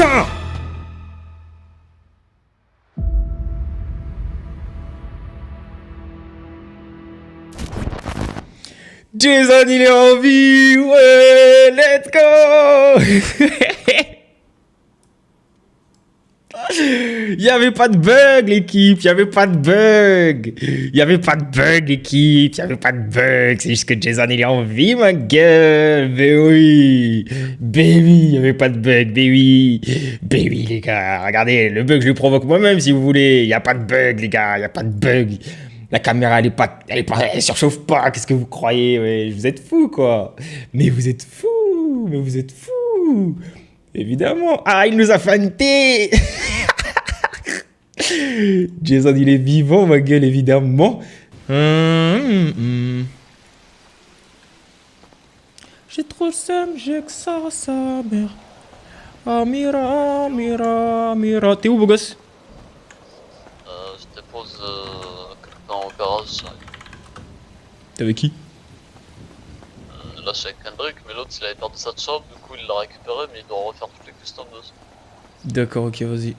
putain! Jason, il est en vie! Ouais! Let's go! Y'avait pas de bug, l'équipe! Y'avait pas de bug! Y'avait pas de bug, l'équipe! Y'avait pas de bug! C'est juste que Jason, il est en vie, ma gueule! Mais oui! Baby! Y'avait pas de bug, baby! Baby, les gars! Regardez, le bug, je le provoque moi-même, si vous voulez! Y'a pas de bug, les gars! Y'a pas de bug! La caméra, elle surchauffe pas! Qu'est-ce que vous croyez? Ouais, vous êtes fous, quoi! Mais vous êtes fous! Mais vous êtes fous! Évidemment! Ah, il nous a fanté! Jason, il est vivant, ma gueule, évidemment. J'ai trop seum, j'ai que ça, sa mère. Ah, Mira, Mira, Mira. T'es où, beau gosse? Je dépose quelqu'un au garage. T'es avec qui? Là, je suis avec Kendrick, mais l'autre il avait perdu sa job, du coup il l'a récupéré, mais il doit refaire toutes les customs dessus. D'accord, ok, vas-y.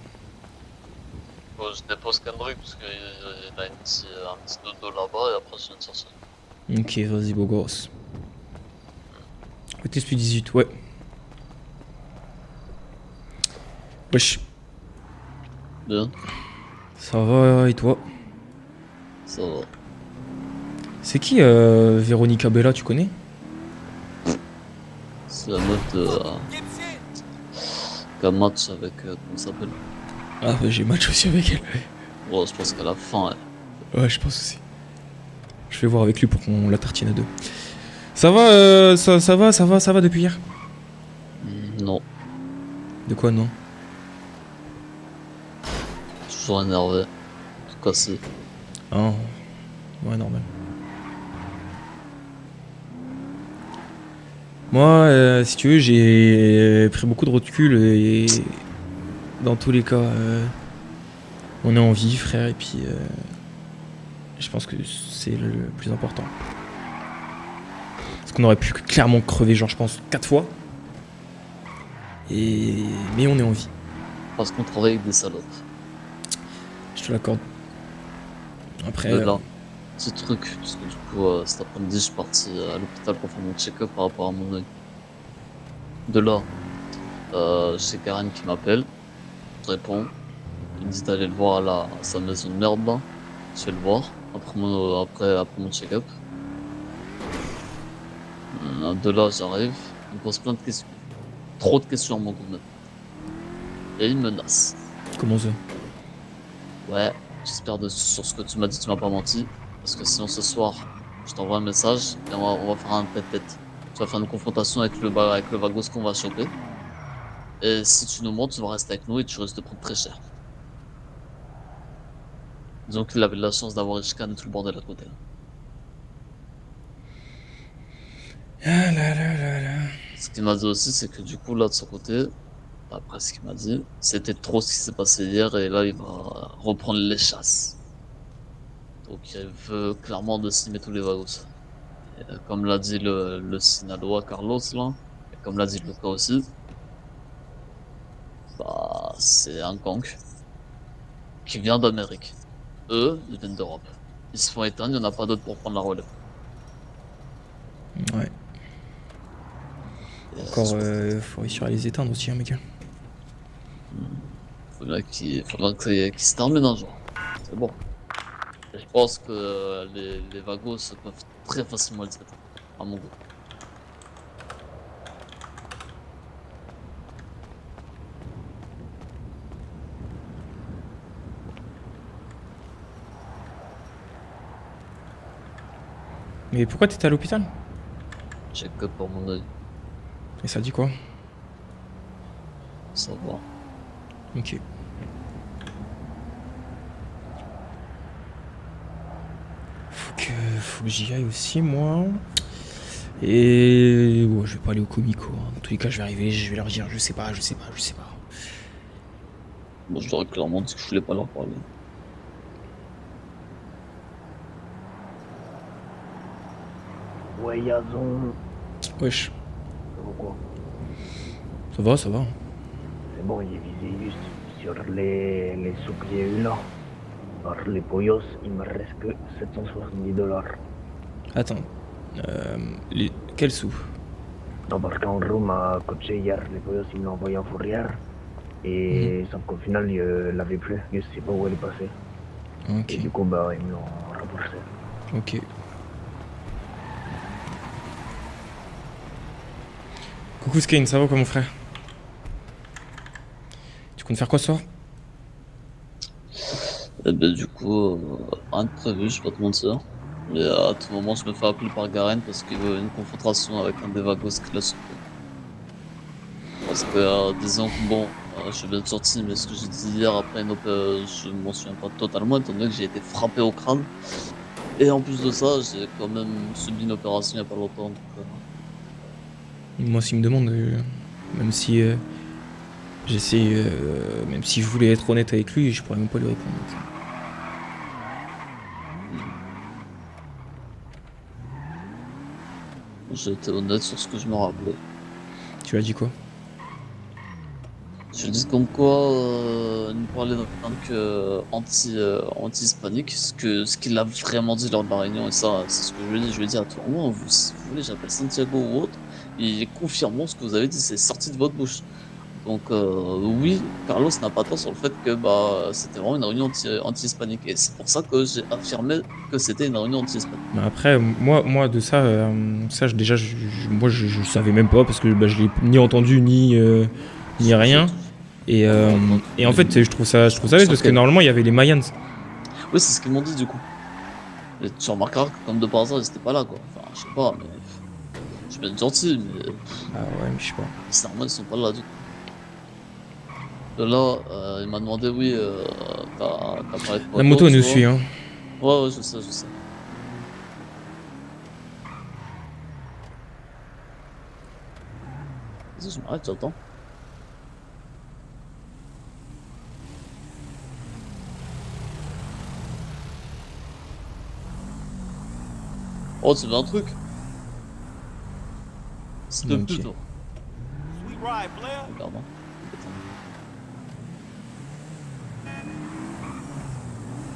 Bon, je dépose Kendrick parce qu'il a un petit dodo là-bas et après je viens de sortir. Ok, vas-y, beau gosse. T'es plus 18, ouais. Wesh, Bien, ça va, et toi? ça va. C'est qui, Véronica Bella, tu connais? C'est la meuf de. Qui a match avec. Comment ça s'appelle? Ah, bah, j'ai match aussi avec elle. Ouais, je pense qu'à la fin, Ouais, je pense aussi. Je vais voir avec lui pour qu'on la tartine à deux. Ça va, ça va depuis hier? Non, De quoi, non? toujours énervé. Tout cassé. Ah, ouais, normal. Moi, si tu veux, j'ai pris beaucoup de recul et dans tous les cas, on est en vie, frère, et puis je pense que c'est le plus important. Parce qu'on aurait pu clairement crever, genre, je pense, 4 fois. Mais on est en vie, Parce qu'on travaille avec des salopes. je te l'accorde. Après, Mais là, petit truc, parce que du coup, cet après-midi, je suis parti à l'hôpital pour faire mon check-up par rapport à mon œil. De là, j'ai Karen qui m'appelle, je réponds, il me dit d'aller le voir à sa maison de merde là. Je vais le voir après mon check-up. De là, j'arrive, il me pose plein de questions. Trop de questions à mon goût. Et il me menace. comment ça? Ouais, j'espère sur ce que tu m'as dit, tu m'as pas menti. Parce que sinon ce soir, je t'envoie un message et on va faire un tête-tête. Tu vas faire une confrontation avec le vagos qu'on va choper. Et si tu nous montres, tu vas rester avec nous et tu risques de prendre très cher. Disons qu'il avait de la chance d'avoir Ishkan et tout le bordel à côté. Ah là là là là. Ce qu'il m'a dit aussi, c'est que du coup, là, de son côté, après ce qu'il m'a dit, c'était trop ce qui s'est passé hier et là, il va reprendre les chasses. Donc, il veut clairement décimer tous les vagos. Et, comme l'a dit le Sinaloa Carlos, là, et comme l'a dit Luca aussi, bah, c'est un gang qui vient d'Amérique. Eux, ils viennent d'Europe. Ils se font éteindre, il n'y en a pas d'autres pour prendre la relève. Ouais. Et, Encore, faut réussir à les éteindre aussi, hein, mec. faudra qu'il se termine un jour. C'est bon. Et je pense que les vagos peuvent très facilement les traiter, à mon goût. Mais pourquoi t'étais à l'hôpital? Check up pour mon œil, Et ça dit quoi? ça va. Ok. Faut que j'y aille aussi, moi. Et bon, je vais pas aller au comico, hein. Dans tous les cas, je vais arriver, je vais leur dire, je sais pas. Moi, je leur ai clairement dit que je voulais pas leur parler. Ouais, Yazon. Wesh, Pourquoi? ça va. C'est c'est bon, il est visé juste sur les sous que j'ai eu là. Alors, les pollos, il me reste que 770 $. Attends. Quels sous? Non, parce qu'Andrew m'a coaché hier, les pollos, il me l'a envoyé en fourrière. Et sauf qu'au final, il l'avait plus. Je sais pas où elle est passée. Ok. Et du coup, bah, ils me l'ont remboursé. Ok. Coucou Skane, ça va quoi mon frère? Tu comptes faire quoi ce soir? Et ben, du coup, rien de prévu, je vais pas te mentir. Mais à tout moment, je me fais appeler par Garen parce qu'il veut une confrontation avec un des Vagos classiques. Parce que, disons que bon, je suis bien sorti, mais ce que j'ai dit hier après une je m'en souviens pas totalement, étant donné que j'ai été frappé au crâne. Et en plus de ça, j'ai quand même subi une opération il y a pas longtemps. Donc, Moi s'il me demande, même si j'essaie, même si je voulais être honnête avec lui, je pourrais même pas lui répondre. j'ai été honnête sur ce que je me rappelais. Tu as dit quoi? Je dis comme quoi, il nous parlait d'un truc anti-hispanique, ce qu'il a vraiment dit lors de la réunion, et ça, c'est ce que je lui ai dit. Je lui ai dit à tout moment, si vous voulez, j'appelle Santiago ou autre, et confirmons ce que vous avez dit, c'est sorti de votre bouche. Donc, oui, Carlos n'a pas tort sur le fait que bah, c'était vraiment une réunion anti-hispanique, et c'est pour ça que j'ai affirmé que c'était une réunion anti-hispanique. Bah après, moi de ça, déjà, moi je savais même pas parce que bah, je l'ai ni entendu ni rien. Et en fait, je trouve ça bête parce que normalement il y avait les Mayans. Oui, c'est ce qu'ils m'ont dit du coup. Et tu remarqueras que comme de par hasard, ils étaient pas là quoi. Enfin, je sais pas, mais je suis bien gentil, mais Ah ouais, mais je sais pas. c'est normal, ils sont pas là du coup. De là, il m'a demandé, oui, t'as parlé de quoi La moto d'autre, elle nous tu vois. suit, hein. Ouais, je sais, je sais. Vas-y, je m'arrête, j'attends. Oh, tu veux un truc? S'il te Ok. plaît, toi. Regarde, hein.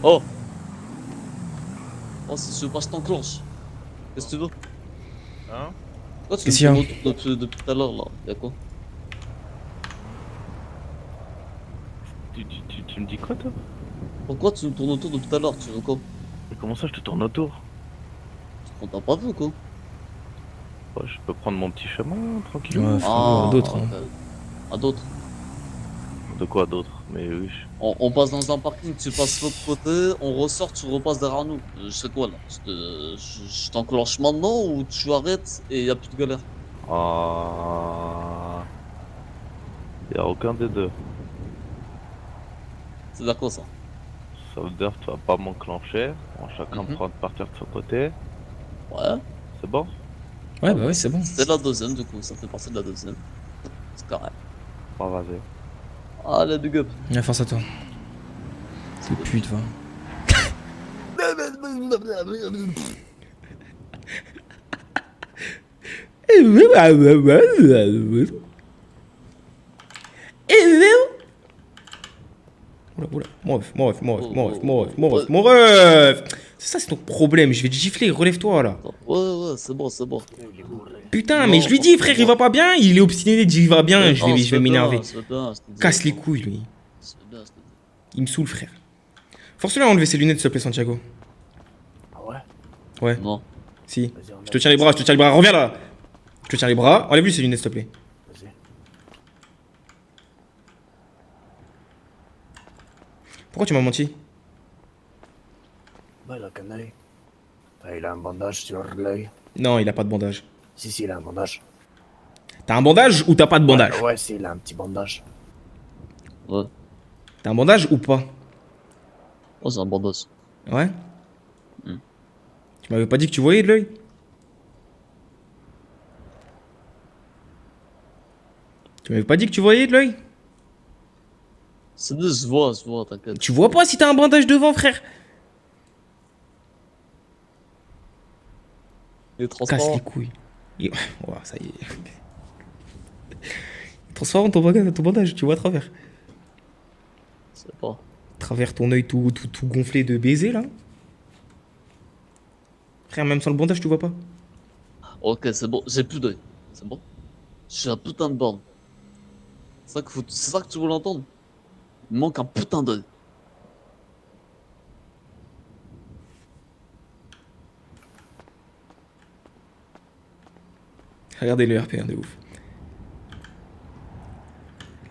Oh! Oh, si tu veux pas, je t'enclenche. Qu'est-ce que tu veux? Hein? Pourquoi tu Qu'est-ce qu'il y a? me tournes autour depuis tout à l'heure là? Y'a quoi? Tu me dis quoi toi? Pourquoi tu me tournes autour depuis tout à l'heure? Tu veux quoi? Mais comment ça je te tourne autour? On t'a pas vu quoi? Oh, je peux prendre mon petit chemin tranquille. Ouais, frérot, d'autres. Hein. ok. À d'autres. De quoi d'autre? Mais oui. On passe dans un parking, tu passes de l'autre côté, on ressort, tu repasses derrière nous. Je sais quoi là? Je t'enclenche maintenant ou tu arrêtes et y a plus de galère? Ah. Y a aucun des deux. C'est d'accord ça? Ça veut dire que tu vas pas m'enclencher. On va chacun Mhm. prendre partir de son côté. Ouais. C'est bon? Ouais, bah ouais, c'est bon. C'est la deuxième du coup, ça fait partie de la deuxième. C'est carré. Bah vas-y. Allez, big up. Ouais, force à toi. C'est pute, va. Oula, mon ref. C'est ça, c'est ton problème. Je vais te gifler, relève-toi là. Ouais, c'est bon, c'est bon. Il est bourré. Putain, Non, mais je lui dis, frère, il va pas bien. Il est obstiné, il dit, il va bien. Je vais m'énerver. Casse les couilles, lui. Il me saoule, frère. Force-le à enlever ses lunettes, s'il te plaît, Santiago. Ah ouais? Ouais, Non. si. Vas-y, on Je te tiens les bras, Reviens là. Je te tiens les bras. Enlève-lui ses lunettes, s'il te plaît. Vas-y. Pourquoi tu m'as menti? Bah, il a qu'un œil. Enfin, il a un bandage sur l'œil. Non, il a pas de bandage. Si, il a un bandage. T'as un bandage ou t'as pas de bandage? Ouais, si, il a un petit bandage. Ouais. T'as un bandage ou pas? Oh, c'est un bandage. Ouais? Hmm. Tu m'avais pas dit que tu voyais de l'œil? Tu m'avais pas dit que tu voyais de l'œil? C'est dit, je vois, t'inquiète. Tu vois pas si t'as un bandage devant, frère? Il est Casse transparent. les couilles. Oh, ça y est. Transparent ton bandage, tu vois à travers. Je sais pas. À travers ton œil tout gonflé de baiser là. Frère, même sans le bandage, tu vois pas. Ok, c'est bon, j'ai plus d'œil. C'est bon. Je suis un putain de borne. C'est ça que tu voulais entendre? Il me manque un putain d'œil. Regardez le RP, hein, de ouf.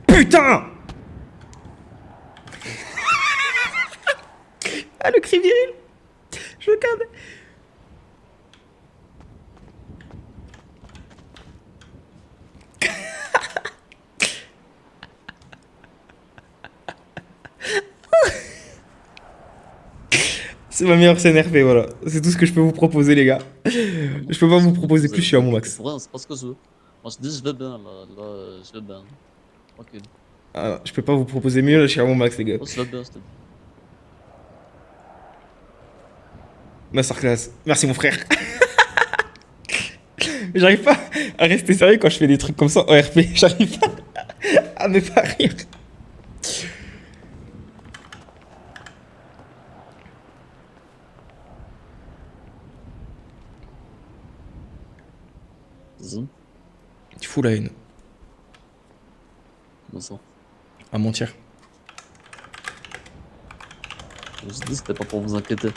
Putain. Ah, le cri viril. Je cadre. C'est ma meilleure scène RP, voilà. C'est tout ce que je peux vous proposer, les gars. Je peux pas vous proposer plus, je suis à mon max. Pour rien, c'est pas ce que je veux. Moi, je dis, je vais bien, je vais bien. Ok. Ah, je peux pas vous proposer mieux, là, je suis à mon max, les gars. Moi, je vais bien, je te dis. Masterclass. Merci, mon frère. J'arrive pas à rester sérieux quand je fais des trucs comme ça en RP. J'arrive pas à ne pas rire. Vas-y. Tu fous la haine. Comment ça? À mentir. Je vous dis, c'était pas pour vous inquiéter.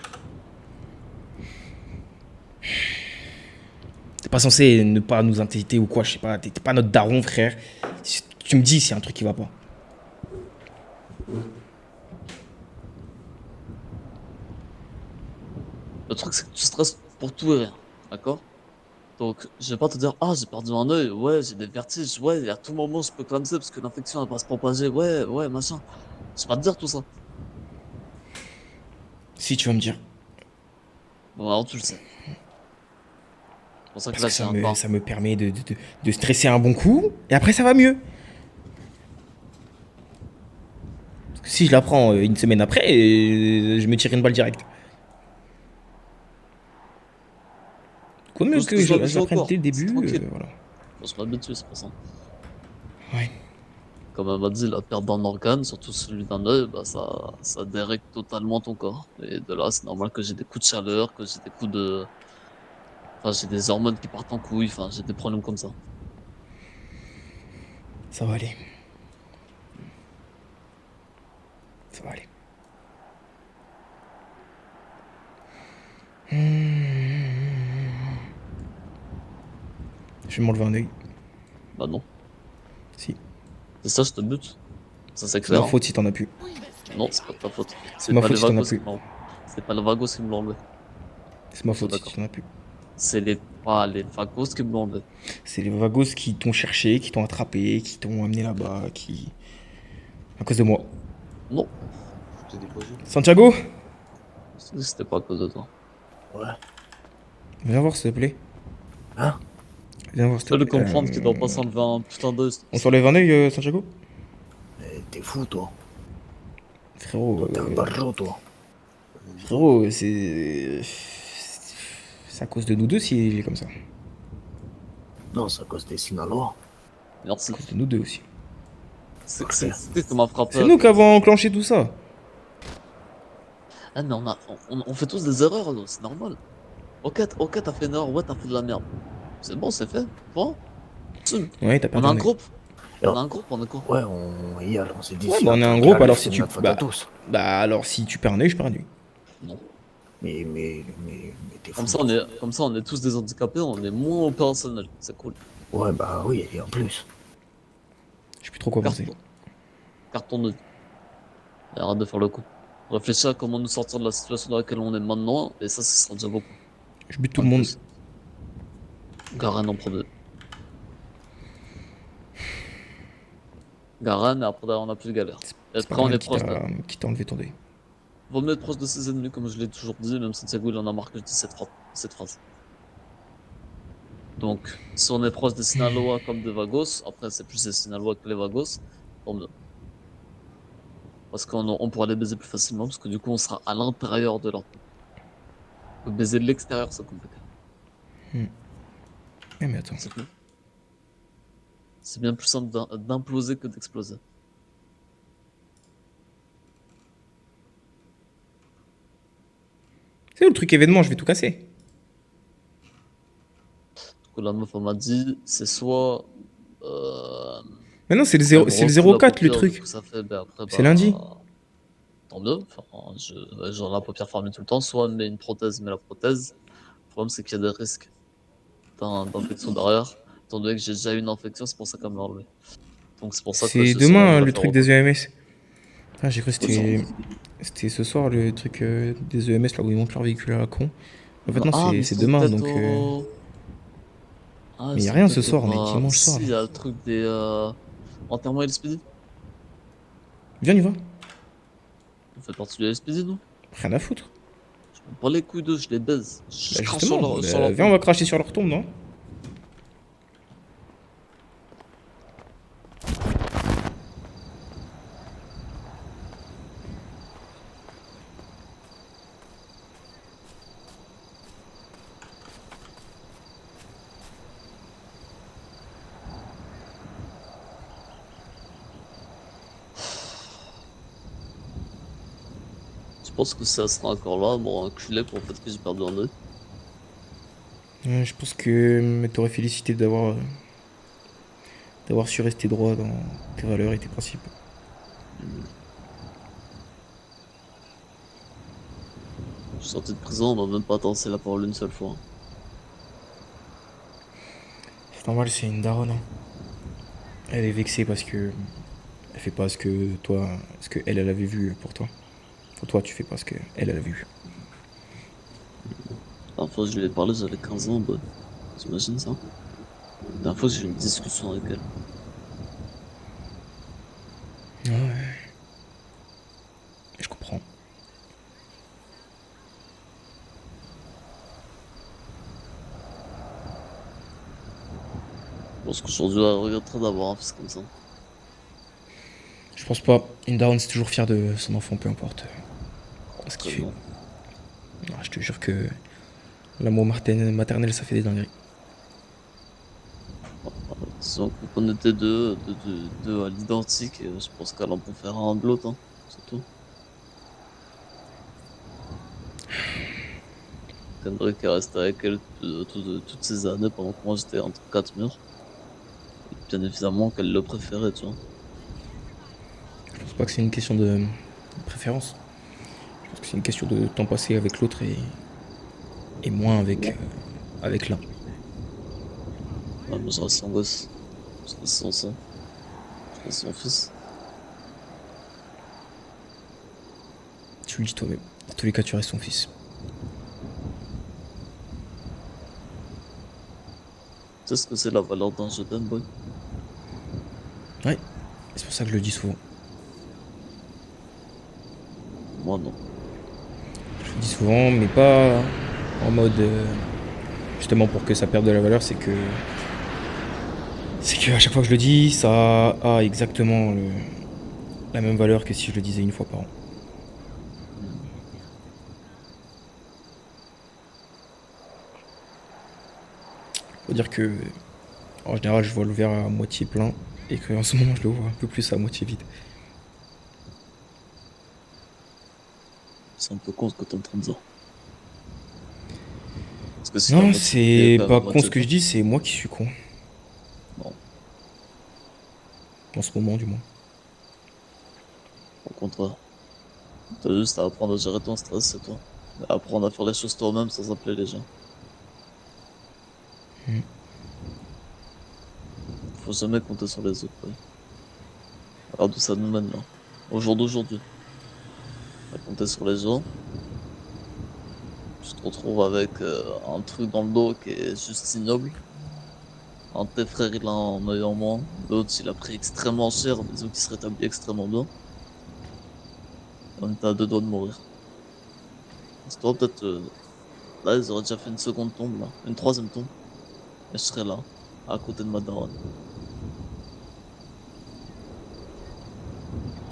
T'es pas censé ne pas nous inquiéter ou quoi, je sais pas. T'es pas notre daron, frère. Tu me dis s'il y a un truc qui va pas. Le truc, c'est que tu stresses pour tout et rien. D'accord? Donc, je vais pas te dire, ah, j'ai perdu un œil, ouais, j'ai des vertiges, ouais, et à tout moment, je peux clamser parce que l'infection, elle va se propager, ouais, machin. Je vais pas te dire tout ça. Si tu vas me dire. Bon, alors, tu le sais. C'est pour ça que Parce là, que j'ai un pas. ça me permet de stresser un bon coup. Et après, ça va mieux. Parce que si je la prends une semaine après, je me tire une balle directe. Quoi mieux Tout ce que que je je dois la prenne encore, dès le c'est début. tranquille. Voilà. On se met dessus, c'est pour ça. Ouais. Comme elle m'a dit, la perte d'un organe, surtout celui d'un œil, bah ça dérègle totalement ton corps. Et de là, c'est normal que j'ai des coups de chaleur, que j'ai des coups de... Enfin, j'ai des hormones qui partent en couille, enfin, j'ai des problèmes comme ça. Ça va aller. Ça va aller. Je vais m'enlever un œil. Bah non. Si. C'est ça, je te bute. Ça, c'est C'est clair. ma faute si t'en as plus. Non, c'est pas de ta faute. C'est ma pas faute les si t'en as vagos plus. qui me l'ont- C'est pas le vagos qui me l'ont enlevé. C'est ma faute si d'accord. t'en as plus. C'est pas les vagos qui me l'ont enlevé. C'est les vagos qui t'ont cherché, qui t'ont attrapé, qui t'ont amené là-bas, qui... À cause de moi. Non. Santiago, C'était pas à cause de toi. Ouais. viens voir s'il te plaît. Hein? Viens voir Tu s'il peux te le plaît. comprendre qu'il doit pas s'enlever un putain d'œil. On s'enlève un œil, Santiago? T'es fou, toi. Frérot, Toi, t'es un barreau, toi. frérot, c'est... C'est à cause de nous deux s'il est comme ça. Non, c'est à cause des Sinalois. Merci. À cause de nous deux aussi. C'est ce qui m'a frappé. C'est nous qui avons enclenché tout ça. Ah, mais on fait tous des erreurs, là, c'est normal. Ok, t'as fait une erreur, ouais, t'as fait de la merde. C'est bon, c'est fait. Point. Ouais, t'as On perdu a un un œil. groupe. Alors- On a un groupe, on est quoi? Ouais, hier, on s'est dit... Ouais, si bah on est un un truc groupe, arrive, alors c'est si tu... notre faute à tous. Bah alors si tu perds un œil, je perds un œil. Non. Mais t'es fou. Comme ça, on est tous des handicapés, on est moins opérationnels. C'est cool. Ouais, bah oui, et en plus. Je sais plus trop quoi penser. Carton œil. Et arrête de faire le coup. Réfléchis à comment nous sortir de la situation dans laquelle on est maintenant, et ça sera déjà beaucoup. Je bute tout le monde. Garen en premier. Garen, et après derrière, on a plus de galère. Et C'est pas après, on Garen est proche de... qui t'a enlevé ton œil. Vaut mieux être proche de ses ennemis, comme je l'ai toujours dit, même Santiago, il en a marre que je dise cette phrase. Donc, si on est proche des Sinaloa comme des Vagos, après c'est plus les Sinaloa que les Vagos, tant mieux. Parce qu'on pourra les baiser plus facilement, parce que du coup on sera à l'intérieur de leur peau. Baiser de l'extérieur, c'est compliqué. Mais attends. C'est tout. C'est bien plus simple d'imploser que d'exploser. C'est où le truc événement? Je vais tout casser. Du coup, la meuf, elle m'a dit, c'est soit. Euh, Mais non, c'est le, elle 0, me c'est le refait la 04 le paupière, du truc. coup, ça fait, ben après, C'est lundi. bah. Tant mieux. Enfin, j'aurai la paupière fermée tout le temps. Soit elle met une prothèse, mais la prothèse, le problème, c'est qu'il y a des risques d'infection derrière. Étant donné que j'ai déjà eu une infection, c'est pour ça qu'elle m'a enlevé. Donc, c'est pour ça que là, C'est j'ai sûrement demain de la le faire truc des refaire. EMS. Ah, j'ai cru que Oui, sûrement. c'était ce soir le truc des EMS là où ils montent leur véhicule à la con. En fait, non, Ah, mais ils c'est sont demain peut-être donc. au. Ah, ils Mais y a sont rien ce peut-être soir, on est pas. dimanche soir Si, là. il y a le truc des. Enterrement LSPD. Viens, on y va. On fait partie du LSPD, nous. Rien à foutre. Je prends pas les couilles d'eux, je les baise. Je Bah crache sur justement, sur bah, leur viens, on tombe. va cracher sur leur tombe, non? Je pense que ça sera encore là, bon, enculé pour le fait que j'ai perdu un œil. Je pense que t'aurais félicité d'avoir su rester droit dans tes valeurs et tes principes. Je suis sorti de prison, on m'a même pas tensé la parole une seule fois. C'est normal, c'est une daronne, hein. Elle est vexée parce que elle fait pas ce que toi, ce que elle avait vu pour toi. Pour toi, tu fais pas ce que elle avait vu. La dernière fois que je lui ai parlé, j'avais 15 ans, bah. T'imagines ça? La dernière fois que j'ai eu une discussion avec elle. Ouais, je comprends. Je pense qu'aujourd'hui, elle regretterait d'avoir un fils comme ça. Je pense pas. Une daronne, c'est toujours fière de son enfant, peu importe ce qu'il Très fait. bien. Ah, je te jure que l'amour maternel, ça fait des dingueries. Disons qu'on était deux à l'identique, et je pense qu'elle en préfère un de l'autre, hein. C'est tout. Kendrick est resté avec elle toutes ces années pendant que moi j'étais entre quatre murs. Et bien évidemment qu'elle le préférait, tu vois. Je pense pas que c'est une question de préférence. Je pense que c'est une question de temps passé avec l'autre et moins avec l'un. Ouais, mais je reste son gosse. Je reste son sang. Je reste son fils. Tu le dis toi-même. Dans tous les cas, tu restes son fils. Tu sais ce que c'est la valeur d'un je t'aime, boy? Ouais, c'est pour ça que je le dis souvent. Moi non. Je le dis souvent, mais pas en mode. Justement pour que ça perde de la valeur, c'est que. C'est que à chaque fois que je le dis, ça a exactement la même valeur que si je le disais une fois par an. Faut dire que. En général, je vois le verre à moitié plein et qu'en ce moment, je le vois un peu plus à moitié vide. C'est un peu con ce que t'es en train de dire. Parce que si la Non, moitié est c'est quand même pas à con moitié ce que je dis, c'est moi qui suis con. Non, En ce moment, du moins. au contraire. T'as juste à apprendre à gérer ton stress, c'est toi. À apprendre à faire les choses toi-même sans appeler les gens. Mm. Faut jamais compter sur les autres, ouais. Regarde où ça nous mène là. Au jour d'aujourd'hui. À compter sur les gens. Tu te retrouves avec un truc dans le dos qui est juste ignoble. Un de tes frères il a un œil en moins. L'autre il a pris extrêmement cher, mais disons qu'il se rétablit extrêmement bien. Et on était à deux doigts de mourir. C'est toi peut-être. Là ils auraient déjà fait une seconde tombe là. Une troisième tombe. Et je serais là. À côté de ma daronne.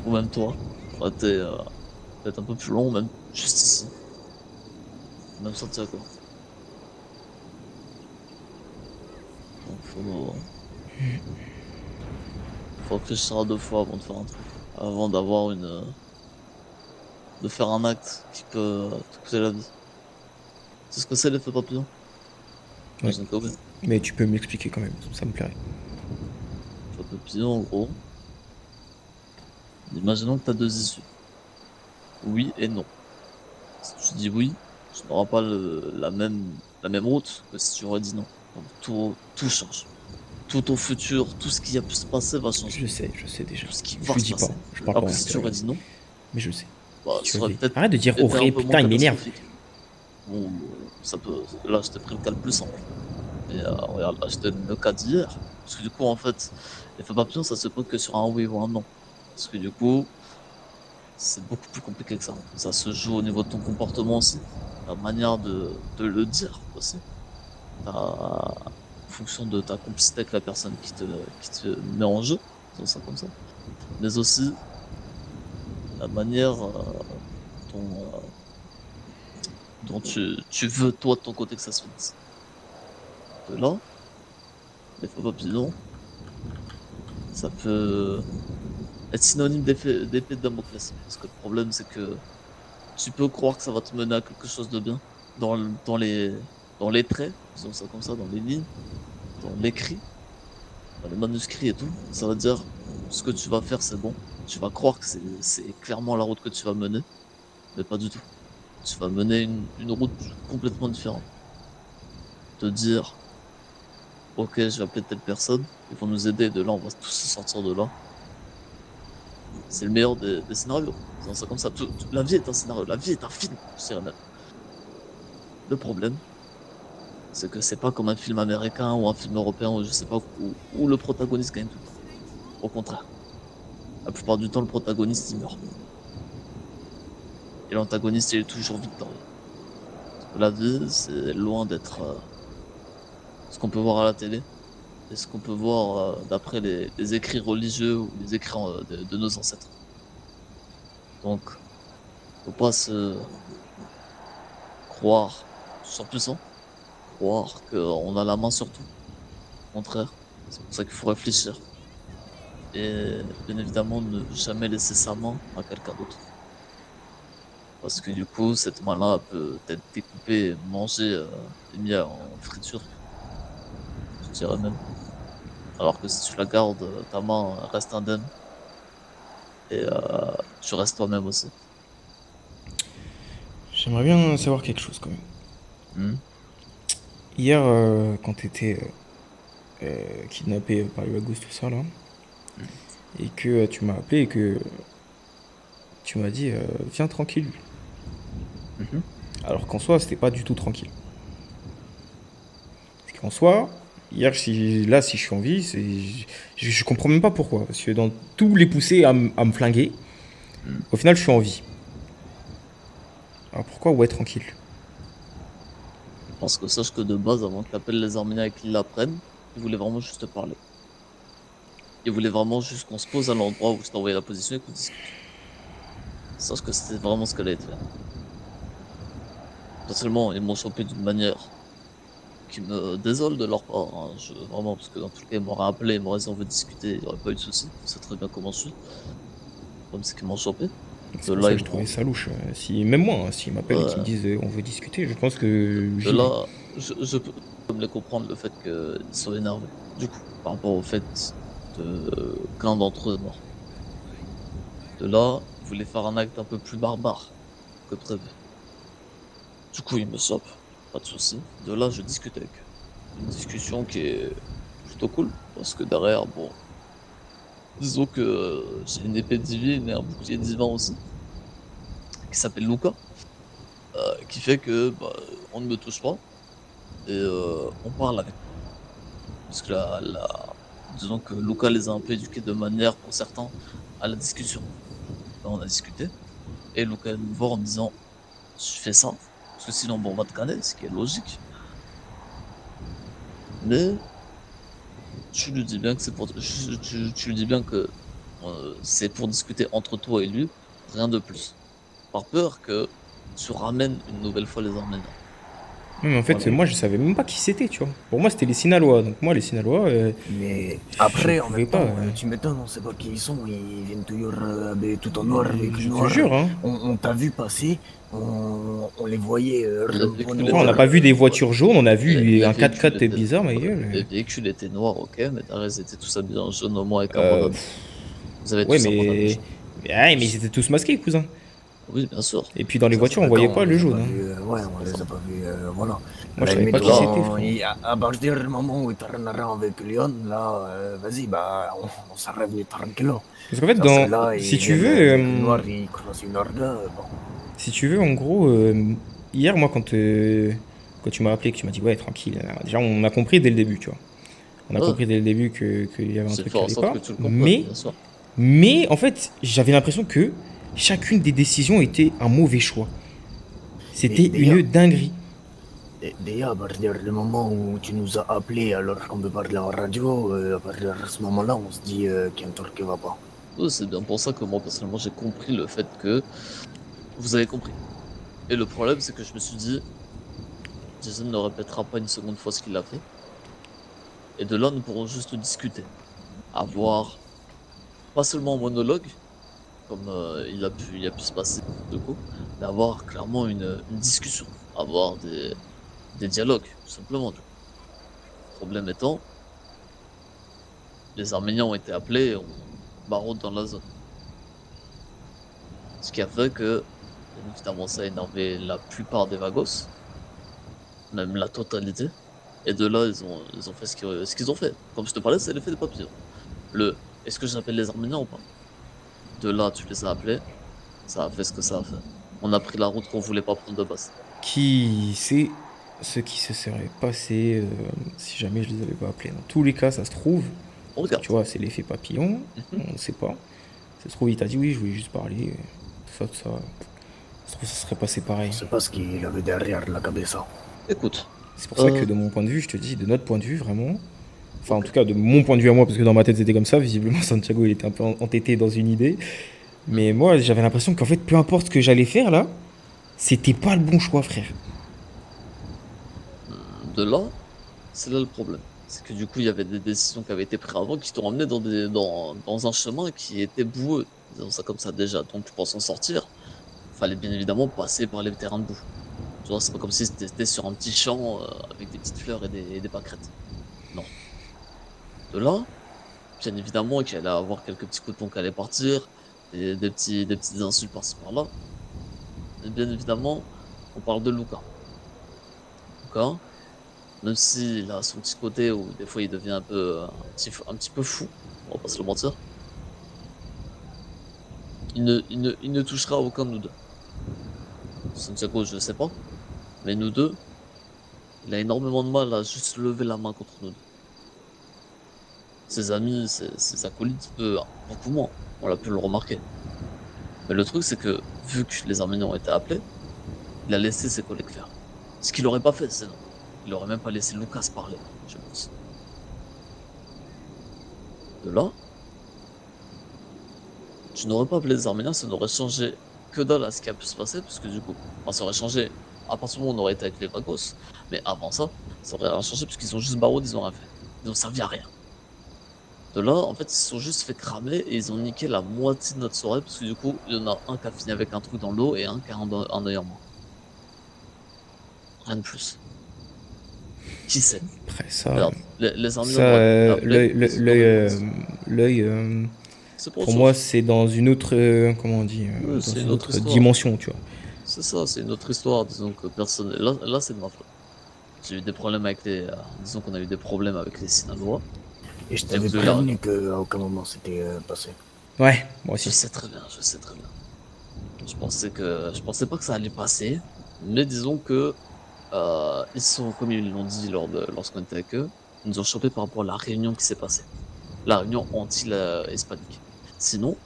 Ou même toi. T'aurais été peut-être un peu plus long, même juste ici. Même sorti à quoi. Donc faut. Faut réfléchir à 2 fois avant de faire un truc. Avant d'avoir de faire un acte qui peut te coûter la vie. C'est ce que c'est l'effet papillon? Ouais. J'imagine que oui. Mais tu peux m'expliquer quand même, ça me plairait. L'effet papillon, en gros. Imaginons que tu as 2 issues. Oui et non. Si tu dis oui, tu n'auras pas la même route que si tu aurais dit non. Donc tout change. Tout ton futur, tout ce qui a pu se passer va changer. Je sais déjà. Tout ce qui Je va le se dis pas, passer. je parle Alors pas que en si tu aurais dit non, mais je sais. bah, Tu ça aurait aurais- peut-être Arrête de dire été aurait, un peu moins putain, il m'énerve. catastrophique. Bon, ça peut. Là, je t'ai pris le cas le plus simple. Et regarde, là, je te donne le cas d'hier. Parce que du coup, en fait, l'effet papillon, ça se pose que sur un oui ou un non. Parce que du coup, c'est beaucoup plus compliqué que ça. Ça se joue au niveau de ton comportement aussi. La manière de le dire aussi. En fonction de ta complicité avec la personne qui te met en jeu. Disons ça comme ça. Mais aussi, la manière dont, dont tu veux, toi, de ton côté, que ça se finisse. De là, l'effet papillon, ça peut être synonyme d'épée de Damoclès. Parce que le problème, c'est que tu peux croire que ça va te mener à quelque chose de bien dans les traits, disons ça comme ça, dans les lignes, dans l'écrit, dans les manuscrits et tout. Ça veut dire ce que tu vas faire, c'est bon. Tu vas croire que c'est clairement la route que tu vas mener, mais pas du tout. Tu vas mener une route complètement différente. Te dire, ok, je vais appeler telle personne, ils vont nous aider, de là, on va tous se sortir de là. C'est le meilleur des scénarios. Disons ça comme ça. La vie est un scénario, la vie est un film, je dirais même. Le problème, c'est que c'est pas comme un film américain ou un film européen ou je sais pas où le protagoniste gagne tout le temps. Au contraire. La plupart du temps, le protagoniste il meurt. Et l'antagoniste il est toujours victorieux. Parce que la vie, c'est loin d'être ce qu'on peut voir à la télé et ce qu'on peut voir d'après les écrits religieux ou les écrits de nos ancêtres. Donc, faut pas se croire surpuissant, croire qu'on a la main sur tout. Au contraire, c'est pour ça qu'il faut réfléchir. Et bien évidemment, ne jamais laisser sa main à quelqu'un d'autre. Parce que du coup, cette main-là peut être découpée, mangée et mise en friture. Je dirais même. Alors que si tu la gardes, ta main reste indemne. Et tu restes toi-même aussi. J'aimerais bien savoir quelque chose quand même. Hmm. Hier, quand t'étais kidnappé par les Wagos, tout ça là, et que tu m'as appelé et que tu m'as dit viens tranquille. Mhm. Alors qu'en soi, c'était pas du tout tranquille. Parce qu'en soi, hier, si je suis en vie, je comprends même pas pourquoi. Parce que dans tous les poussés à me flinguer, au final, je suis en vie. Alors pourquoi ouais tranquille? Parce que sache que de base, avant que t'appelles les Arméniens et qu'ils l'apprennent, ils voulaient vraiment juste te parler. Ils voulaient vraiment juste qu'on se pose à l'endroit où je t'ai envoyé la position et qu'on discute. Sache que c'était vraiment ce qu'elle allait faire. Personnellement, ils m'ont chopé d'une manière qui me désole de leur part. Hein. Vraiment, parce que dans tout le cas, ils m'auraient appelé, ils m'auraient dit on veut discuter, il n'y aurait pas eu de souci. Je sais très bien comment je suis. Comme c'est qu'ils m'ont chopé. C'est pour ça que je trouvais ça louche. Si, même moi, hein, s'ils m'appellent et qu'ils me disent on veut discuter, je pense que De là, je peux comme les comprendre le fait qu'ils soient énervés. Du coup, par rapport au fait qu'un d'entre eux est mort. De là, ils voulaient faire un acte un peu plus barbare que prévu. Du coup, ils me chopent, pas de souci. De là, je discute avec eux. Une discussion qui est plutôt cool, parce que derrière, bon, disons que j'ai une épée divine et un bouclier divin aussi, qui s'appelle Luca, qui fait que bah, on ne me touche pas et on parle avec. Parce que disons que Luca les a un peu éduqués de manière, pour certains, à la discussion. Là, on a discuté et Luca est venu me voir en me disant je fais ça parce que sinon bon, on va te canner, ce qui est logique. Mais tu lui dis bien que c'est pour tu lui dis bien que c'est pour discuter entre toi et lui, rien de plus. Par peur que tu ramènes une nouvelle fois les Arméniens. Non, mais en fait, Voilà. moi, je savais même pas qui c'était, tu vois. Pour moi, c'était les Sinalois. Donc, moi, les Sinalois, Mais je après, en pouvais même pas. temps, tu m'étonnes, on sait pas qui ils sont. Ils viennent toujours habillés tout en noir, avec Je une te noire. jure, hein. On t'a vu passer, on les voyait Le peau véhicule Enfin, on était n'a noire. pas vu des ouais. voitures jaunes, on a vu Les un véhicules 4x4 étaient, bizarre, ma ouais, les gueule. véhicules étaient noirs, ok, mais derrière ils étaient tous habillés en jaune, au moins avec un Euh, bandana. Vous avez ouais, tous un bandana mais. jaune. Ouais, mais ils Tous. étaient tous masqués, cousin. Oui, bien sûr. Et puis dans les Ça, c'est voitures, on pas voyait grave. Attends, pas on le les a jaune, pas hein. vus, ouais, C'est on pas les ça. a pas vus, voilà. À Moi, je la savais pas limite, qui Là, c'était, frérot. à partir du moment où t'as rien à voir avec Lyon, là, vas-y, bah, on s'arrête tranquillo. Parce qu'en fait, Parce que dans. là, Si ils tu viennent veux. avec une noire, ils croisent une orga, bon. Si tu veux, en gros, hier, moi, quand tu m'as appelé, que tu m'as dit, ouais, tranquille, déjà, on a compris dès le début, tu vois. On a ouais, compris dès le début qu'il y avait un j'ai truc fait qui en allait sorte pas. que tu le comprennes, Mais, bien sûr. mais, en fait, j'avais l'impression que chacune des décisions était un mauvais choix. Mais C'était une dinguerie. déjà, à partir du moment où tu nous as appelés alors qu'on peut parler en radio, à partir de ce moment-là, on se dit qu'il y a un truc qui va pas. Ouais, c'est bien pour ça que moi, personnellement, j'ai compris le fait que vous avez compris. Et le problème, c'est que je me suis dit, Jason ne répétera pas une seconde fois ce qu'il a fait. Et de là, nous pourrons juste discuter. Avoir, pas seulement un monologue, comme il a pu se passer de coup, mais avoir clairement une discussion. Avoir des dialogues, tout simplement. Le problème étant, les Arméniens ont été appelés et on barode dans la zone. Ce qui a fait que, bien évidemment, ça a énervé la plupart des Vagos, même la totalité. Et de là, ils ont fait ce qu'ils ont fait. Comme je te parlais, c'est l'effet des papillons. Est-ce que j'appelle les Arméniens ou pas? De là, tu les as appelés, ça a fait ce que ça a fait. On a pris la route qu'on voulait pas prendre de base. Qui sait ce qui se serait passé si jamais je les avais pas appelés. Dans tous les cas, ça se trouve, On parce que regarde. tu vois, c'est l'effet papillon, Mhm. on ne sait pas. Ça se trouve, il t'a dit oui, je voulais juste parler, tout ça, tout ça. Ça se trouve, ça serait passé pareil. On sait pas ce qu'il avait derrière la cabeza. Écoute, C'est pour ça que de mon point de vue, je te dis, de notre point de vue, vraiment, enfin en tout cas de mon point de vue à moi, parce que dans ma tête c'était comme ça, visiblement Santiago il était un peu entêté dans une idée, mais moi j'avais l'impression qu'en fait peu importe ce que j'allais faire là, c'était pas le bon choix frère. de là, c'est là le problème. C'est que du coup, il y avait des décisions qui avaient été prises avant qui t'ont emmené dans un chemin qui était boueux. Disons ça comme ça déjà. Donc pour s'en sortir, fallait bien évidemment passer par les terrains de boue. Tu vois, c'est pas comme si c'était sur un petit champ avec des petites fleurs et des pâquerettes. Non. De là, bien évidemment qu'il allait avoir quelques petits coups de pont qui allaient partir, des petites insultes par-ci par-là. Et bien évidemment, on parle de Luca. Luca, même s'il a son petit côté où des fois il devient un petit peu fou, on va pas se le mentir, il ne touchera aucun de nous deux. Santiago, je sais pas, mais nous deux, il a énormément de mal à juste lever la main contre nous deux. Ses amis, ses acolytes, eux, beaucoup moins, on l'a pu le remarquer. Mais le truc, c'est que, vu que les Arméniens ont été appelés, il a laissé ses collègues faire. Ce qu'il aurait pas fait, sinon. Il aurait même pas laissé Lucas parler, je pense. De là, tu n'aurais pas appelé les Arméniens, ça n'aurait changé que dalle à ce qui a pu se passer, parce que du coup, enfin, ça aurait changé à partir du moment où on aurait été avec les Vagos, mais avant ça, ça aurait rien changé, parce qu'ils ont juste barreau, ils ont rien fait. Ils ont servi à rien. De là, en fait, ils se sont juste fait cramer et ils ont niqué la moitié de notre soirée, parce que du coup, il y en a un qui a fini avec un truc dans l'eau et un qui a un œil en moins. Rien de plus. Qui sait? Après ça, Regarde, les Arméniens ça auraient appelé, ils l'œil, c'est pour pour autre moi chose. c'est dans une autre, comment on dit, dans C'est une une autre autre histoire. dimension tu vois. C'est ça, c'est une autre histoire. Disons que personne. Là c'est de ma faute. J'ai eu des problèmes avec les. Disons qu'on a eu des problèmes avec les Sinalois. Et je J'ai t'avais voulu la prévenu qu'à aucun moment c'était passé. Ouais, moi Je aussi. sais très bien, je sais très bien. Je pensais pas que ça allait passer, mais disons que ils sont, comme ils l'ont dit lorsqu'on était avec eux, ils nous ont chopé par rapport à la réunion qui s'est passée, la réunion anti-hispanique. Sinon,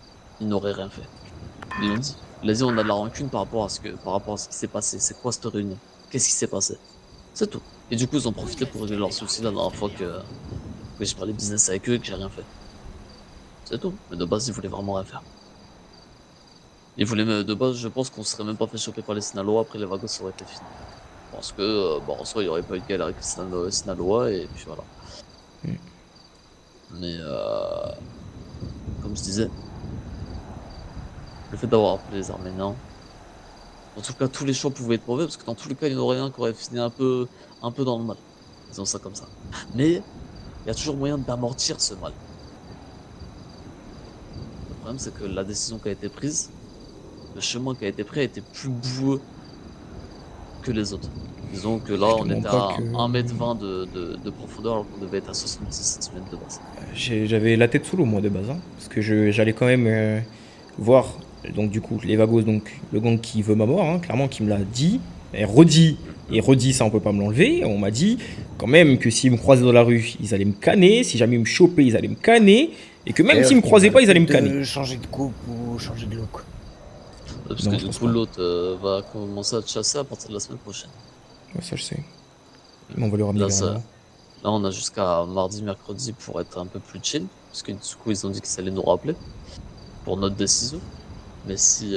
ils n'auraient rien fait. Ils l'ont dit. Ils ont dit on a de la rancune par rapport à ce qui s'est passé. C'est quoi cette réunion? Qu'est-ce qui s'est passé? C'est tout. Et du coup, ils ont profité pour régler leurs soucis la dernière fois que j'ai parlé business avec eux et que j'ai rien fait. C'est tout. Mais de base, ils voulaient vraiment rien faire. Ils voulaient, de base, je pense qu'on serait même pas fait choper par les Sinaloa après les Vagos, ça aurait été fini. Parce que, en soi, il n'y aurait pas eu de galère avec Sinaloa, et puis voilà. Mm. Mais, comme je disais, le fait d'avoir appelé les Arméniens, en tout cas, tous les choix pouvaient être mauvais, parce que dans tous les cas, il y en aurait un qui aurait fini un peu dans le mal. Disons ça comme ça. Mais, il y a toujours moyen d'amortir ce mal. Le problème, c'est que la décision qui a été prise, le chemin qui a été pris a été plus boueux que les autres. Disons que là, Je on te était mens à pas que- 1,20 m de profondeur, alors qu'on devait être à 70 cm de base. J'avais la tête sous l'eau, moi, de base. Hein, parce que j'allais quand même voir, donc du coup, les Vagos, donc le gang qui veut ma mort, hein, clairement, qui me l'a dit, et redit, ça, on peut pas me l'enlever. On m'a dit quand même que s'ils me croisaient dans la rue, ils allaient me canner. Si jamais ils me chopaient, ils allaient me canner. Et que même s'ils me croisaient pas, ils allaient me canner. Changer de coupe ou changer de look. Parce Non, que je du pense coup, pas. l'autre va commencer à te chasser à partir de la semaine prochaine. Ouais, ça, je sais. Mais on va le ramener Là, vers ça, là. là, on a jusqu'à mardi, mercredi pour être un peu plus chill. Parce que du coup, ils ont dit qu'ils allaient nous rappeler pour notre décision. Mais si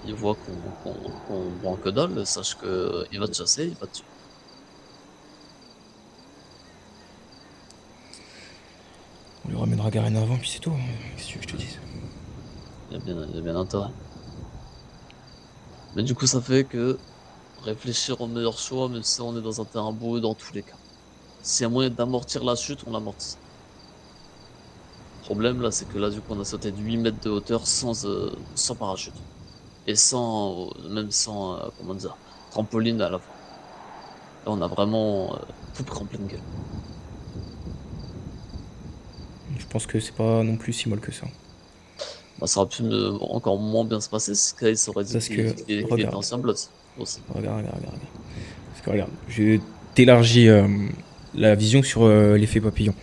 ils voient qu'on prend que dalle, sache qu'il va te chasser, il va te tuer. On lui ramènera Garen avant, puis c'est tout. Hein. Qu'est-ce que tu veux que je te dise? Il y a bien intérêt. Mais du coup, ça fait que réfléchir au meilleur choix, même si on est dans un terrain boueux dans tous les cas. S'il y a moyen d'amortir la chute, on l'amortit. Le problème là, c'est que là, du coup, on a sauté de 8 mètres de hauteur sans parachute. Et même sans, comment dire, trampoline à la fois. Là, on a vraiment tout pris en pleine gueule. Je pense que c'est pas non plus si mal que ça. Bah, ça aurait pu encore moins bien se passer si Kyle s'aurait dit Parce que, qu'il était regarde. ancien Bloods aussi. Regarde. Parce que regarde, je t'élargis la vision sur l'effet papillon.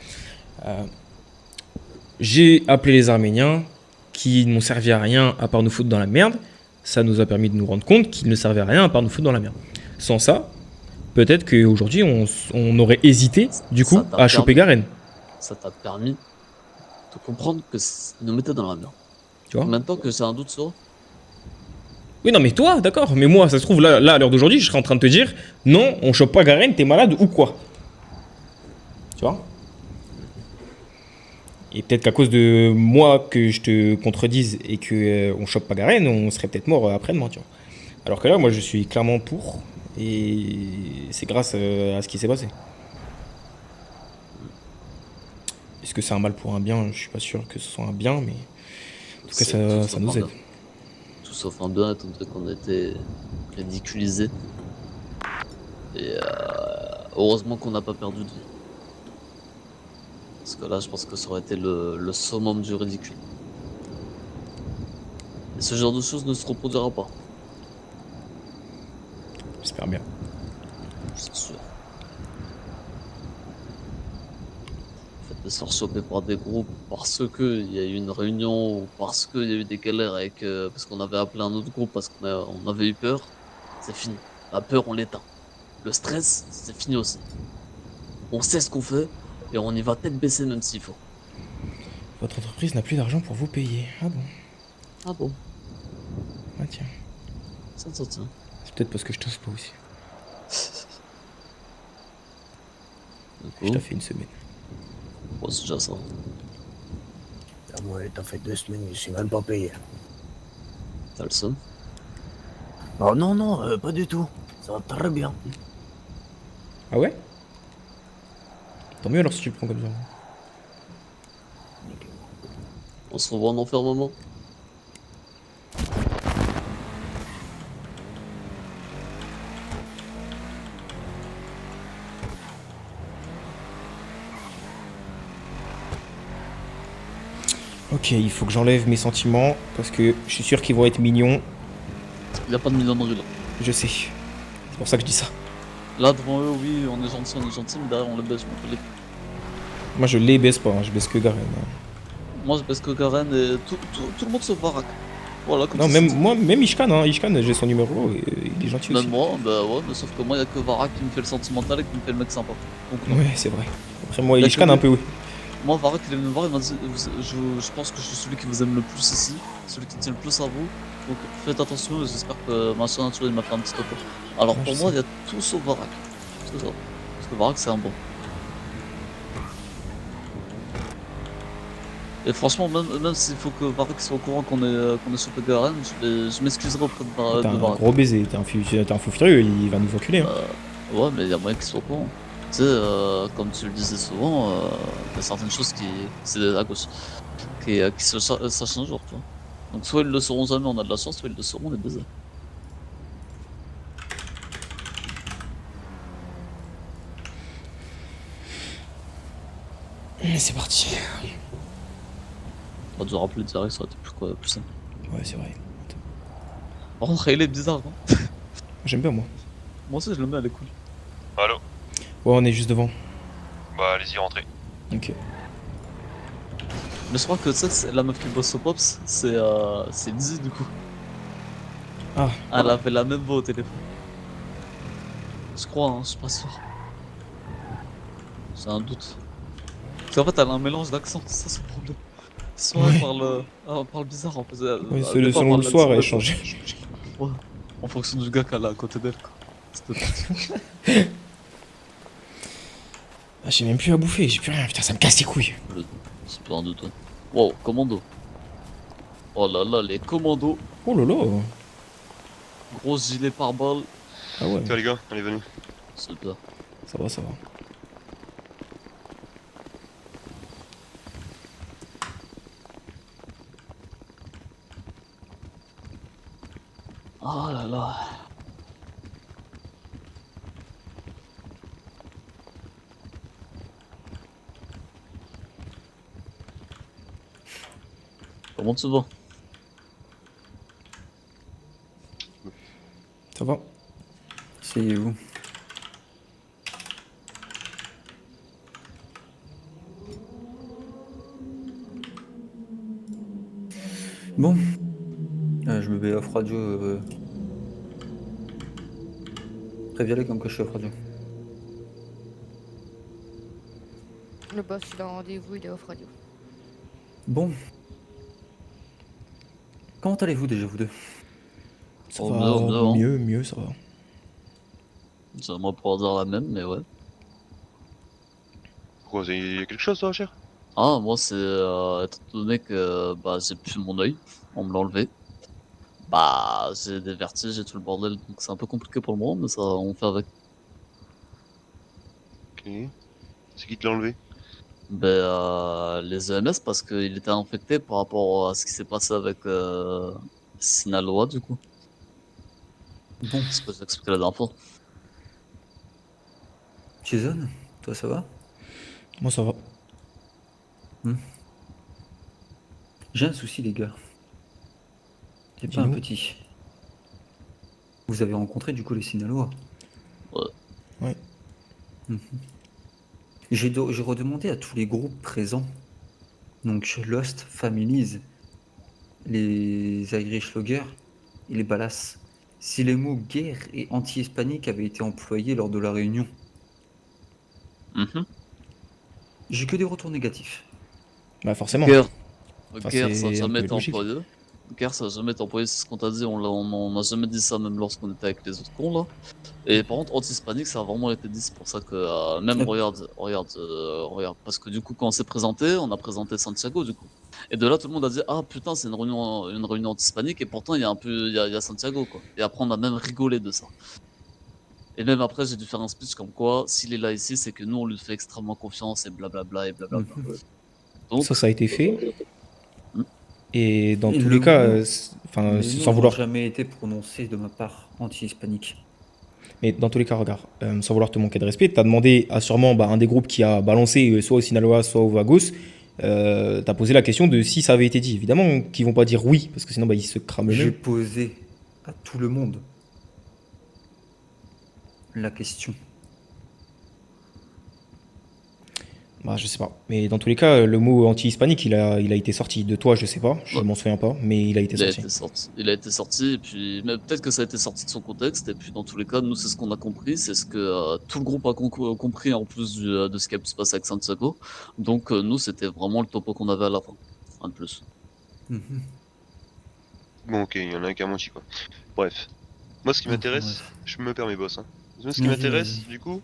J'ai appelé les Arméniens qui n'ont servi à rien à part nous foutre dans la merde. Ça nous a permis de nous rendre compte qu'ils ne servaient à rien à part nous foutre dans la merde. Sans ça, peut-être qu'aujourd'hui on aurait hésité du coup Ça t'a à choper permis. Garen. Ça t'a permis de comprendre que nous mettait dans la merde. Tu vois? Maintenant que j'ai un doute sur eux, Oui, non, mais toi, d'accord. Mais moi, ça se trouve, là à l'heure d'aujourd'hui, je serais en train de te dire non, on chope pas Garen, t'es malade ou quoi? Tu vois? Et peut-être qu'à cause de moi que je te contredise et que on chope pas Garen, on serait peut-être mort après-demain, tu vois. Alors que là, moi, je suis clairement pour. Et c'est grâce à ce qui s'est passé. Est-ce que c'est un mal pour un bien? Je suis pas sûr que ce soit un bien, mais en tout cas, c'est tout ça sauf nous un aide. bien. Tout sauf un bien, étant donné qu'on a été ridiculisés. Et heureusement qu'on n'a pas perdu de vie. Parce que là, je pense que ça aurait été le summum du ridicule. Et ce genre de choses ne se reproduira pas, J'espère bien. c'est sûr. Le fait de se faire choper par des groupes parce qu'il y a eu une réunion ou parce qu'il y a eu des galères avec. Parce qu'on avait appelé un autre groupe parce qu'on avait eu peur, c'est fini. La peur, on l'éteint. Le stress, c'est fini aussi. On sait ce qu'on fait et on y va tête baissée même s'il faut. Votre entreprise n'a plus d'argent pour vous payer. Ah bon? Ah bon, Ah tiens. ça. C'est peut-être parce que je t'ose pas aussi. Du Je coup, t'ai fait une semaine. bon, c'est déjà ça. Ah ouais, t'as fait 2 semaines, je suis même pas payé. T'as le seum. Oh non, pas du tout. Ça va très bien. Ah ouais? Tant mieux alors si tu le prends comme ça. On se revoit en enfermement. Ok, il faut que j'enlève mes sentiments parce que je suis sûr qu'ils vont être mignons. Il n'y a pas de millionnerie là. Je sais. C'est pour ça que je dis ça. Là devant eux, oui, on est gentil, mais derrière on le baisse, je m'en fous les. Moi je les baisse pas, hein, je baisse que Garen. Moi je baisse que Karen et tout le monde sauf Varak. Voilà, comme Non, ça, même c'est- moi, même Ishkan, hein. Ishkan, j'ai son numéro et il est gentil aussi. Même moi, bah ouais, mais sauf que moi, il y a que Varak qui me fait le sentimental et qui me fait le mec sympa. Donc non. Ouais, c'est vrai. Après moi, Y'a Ishkan que un lui. peu, oui. Moi, Varek, il est venu me voir, il m'a dit je pense que je suis celui qui vous aime le plus ici, celui qui tient le plus à vous. Donc faites attention, j'espère que ma soeur naturelle il m'a fait un petit topo. Alors Ouais, pour je moi, sais. il y a tout sauf Varek. C'est ça. Parce que Varek, c'est un bon. Et franchement, même s'il faut que Varek soit au courant qu'on est sur PGRN, je m'excuserai auprès T'es de un Varek. gros baiser, t'es un fou furieux, il va nous enculer. Hein. Ouais, mais il y a moyen qu'il soit au courant. Tu sais, comme tu le disais souvent, il y a certaines choses qui. C'est à gauche. Qui se sachent un jour, tu vois. Donc soit ils le sauront jamais, on a de la chance, soit ils le sauront, on est baisés. C'est parti. On va devoir rappeler direct, ça aurait été plus simple. Ouais, c'est vrai. Par contre, Riley est bizarre, hein. J'aime bien moi. Moi aussi, je le mets, elle est cool. Allô? Ouais, on est juste devant. Bah allez-y, rentrez. Ok. Mais je crois que tu sais, la meuf qui bosse au Pops, c'est Lizzie du coup. Ah. Elle avait la même voix au téléphone. Je crois, hein, je suis pas sûr. J'ai un doute. Parce qu'en fait, elle a un mélange d'accent, c'est ça son problème. Soit Ouais. elle parle bizarre en fait. Oui, Des fois, selon le elle parle soir, elle là-dessus, change. ouais. En fonction du gars qu'elle a à côté d'elle, quoi. C'était parti. Ah, j'ai même plus à bouffer, j'ai plus rien, putain, ça me casse les couilles. C'est pas un doute, ouais. Wow, commando. Oh là là, les commandos. Oh là là. Gros gilet pare-balles. Ah ouais, Tiens les gars, allez venez. Super. ça va, ça va. Oh là là. Comment tu vas? Ça va. Asseyez-vous. Bon, je me mets off radio. Préviens-les comme que je suis off radio. Le boss, il a rendez-vous, il est off radio. Bon. Comment allez-vous déjà, vous deux? Ça Oh, va, hein. mieux, ça va. Moi pour dire la même, mais ouais. Pourquoi, il y a quelque chose toi, cher? Ah, moi c'est étant donné que bah, j'ai plus mon œil, on me l'a enlevé. Bah, j'ai des vertiges et tout le bordel, donc c'est un peu compliqué pour le moment, mais ça, on fait avec. Ok. C'est qui te l'a enlevé? Ben, les EMS parce qu'il était infecté par rapport à ce qui s'est passé avec Sinaloa, du coup. Bon, C'est ce que j'ai expliqué la dernière fois. Jason, toi ça va? Moi, ça va. J'ai un souci, les gars. C'est pas un Dis-nous. petit. Vous avez rencontré du coup les Sinaloa? Ouais. Ouais. J'ai redemandé à tous les groupes présents, donc Lost, Families, les Irish Loggers et les Ballas, si les mots guerre et anti-hispanique avaient été employés lors de la réunion. Mhm. J'ai que des retours négatifs. Bah, forcément. Guerre. Enfin, Guerre, ça c'est n'a un jamais peu été logique. employé. Guerre, ça n'a jamais été employé, c'est ce qu'on t'a dit, on n'a jamais dit ça même lorsqu'on était avec les autres cons là. Et par contre, anti-hispanique, ça a vraiment été dit, c'est pour ça que même regarde, parce que du coup, quand on s'est présenté, on a présenté Santiago du coup. Et de là, tout le monde a dit, ah putain, c'est une réunion anti-hispanique, et pourtant, il y a un peu, il y a Santiago quoi. Et après, on a même rigolé de ça. Et même après, j'ai dû faire un speech comme quoi, s'il est là ici, c'est que nous, on lui fait extrêmement confiance, et blablabla, et blablabla. Donc, Ça a été fait. Hmm. Et dans Et tous le les cas, mot- enfin, les sans mots n'ont vouloir. jamais été prononcés de ma part anti-hispanique. Mais dans tous les cas, regarde, sans vouloir te manquer de respect, t'as demandé à sûrement un des groupes qui a balancé soit au Sinaloa, soit au Vagos. T'as posé la question de si ça avait été dit. Évidemment qu'ils vont pas dire oui, parce que sinon ils se crament J'ai eux-mêmes. posé à tout le monde la question. Bah, je sais pas. Mais dans tous les cas, le mot anti-hispanique, il a été sorti. De toi, je sais pas, je Ouais. m'en souviens pas, mais il a été Il a sorti. été sorti. Il a été sorti, et puis mais peut-être que ça a été sorti de son contexte, et puis dans tous les cas, nous, c'est ce qu'on a compris, c'est ce que tout le groupe a compris en plus de ce qui a pu se passer avec Santiago. Donc, nous, c'était vraiment le topo qu'on avait à la fin. Rien de plus. Mhm. Bon, ok, il y en a un qui a menti, quoi. Bref. Moi, ce qui Enfin, m'intéresse, bref. je me permets, boss. Hein. Moi, ce qui Vas-y, m'intéresse, vas-y. du coup,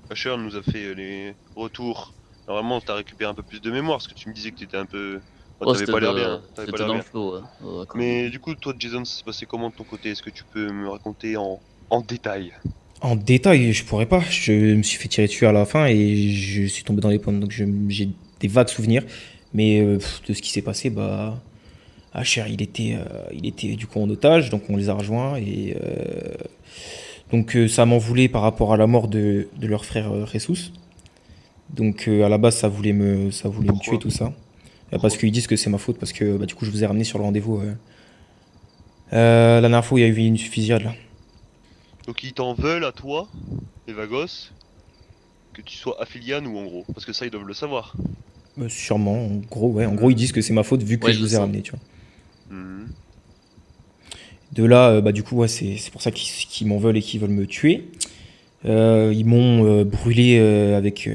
Asher nous a fait les retours. Normalement, t'as récupéré un peu plus de mémoire, parce que tu me disais que t'étais un peu. Bon, Ouais, t'avais pas l'air bien, hein. T'avais pas j'étais l'air dans le bien. flow, ouais. Ouais, quand même. Mais du coup, toi, Jason, ça s'est passé comment de ton côté? Est-ce que tu peux me raconter en détail? En détail, je pourrais pas. Je me suis fait tirer dessus à la fin et je suis tombé dans les pommes. Donc j'ai des vagues souvenirs. Mais de ce qui s'est passé, bah. Asher, il était du coup en otage, donc on les a rejoints. Et donc ça m'en voulait par rapport à la mort de leur frère Jesus. Donc à la base, ça voulait me tuer Pourquoi? tout ça. Parce Pourquoi? qu'ils disent que c'est ma faute, parce que bah, du coup, je vous ai ramené sur le rendez-vous. La dernière fois où il y a eu une fusillade là. Donc, ils t'en veulent à toi, les Vagos, que tu sois affilié à nous, en gros. Parce que ça, ils doivent le savoir. Sûrement, en gros, ouais. En gros, ils disent que c'est ma faute vu que Ouais, je ils le vous ai savent. ramené, tu vois. Mhm. De là, bah, du coup, ouais, c'est pour ça qu'ils m'en veulent et qu'ils veulent me tuer. Ils m'ont brûlé avec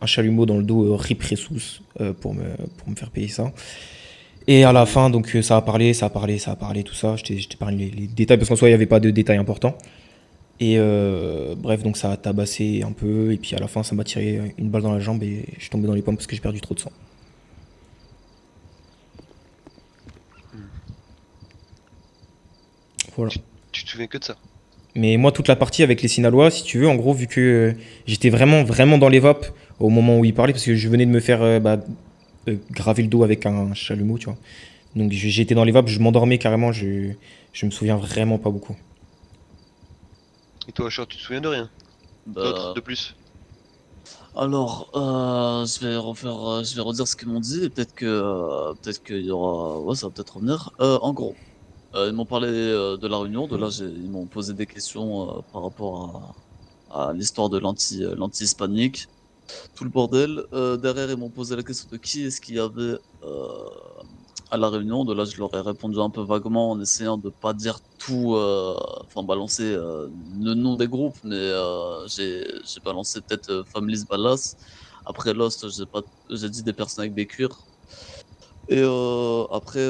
un chalumeau dans le dos, Rip Jesus, pour me faire payer ça. Et à la fin, donc ça a parlé, ça a parlé, ça a parlé, tout ça. Je t'ai parlé les détails, parce qu'en soi, il n'y avait pas de détails importants. Et bref, donc ça a tabassé un peu, et puis à la fin, ça m'a tiré une balle dans la jambe, et je suis tombé dans les pommes parce que j'ai perdu trop de sang. Voilà. Tu te souviens que de ça? Mais moi, toute la partie avec les Sinalois, si tu veux, en gros, vu que j'étais vraiment, vraiment dans les vapes au moment où ils parlaient, parce que je venais de me faire graver le dos avec un chalumeau, tu vois. Donc j'étais dans les vapes, je m'endormais carrément, je me souviens vraiment pas beaucoup. Et toi, Asher, tu te souviens de rien? D'autres, Bah, de plus? alors, je vais redire ce qu'ils m'ont dit, et peut-être qu'il y aura, ouais, ça va peut-être revenir. En gros, ils m'ont parlé de la réunion, ils m'ont posé des questions par rapport à l'histoire de l'anti-hispanique, tout le bordel. Derrière, ils m'ont posé la question de qui est-ce qu'il y avait à la réunion. De là, je leur ai répondu un peu vaguement en essayant de pas dire tout, enfin balancer le nom des groupes, mais j'ai balancé peut-être Families Ballas. Après Lost, j'ai dit des personnes avec des cuirs. Et après,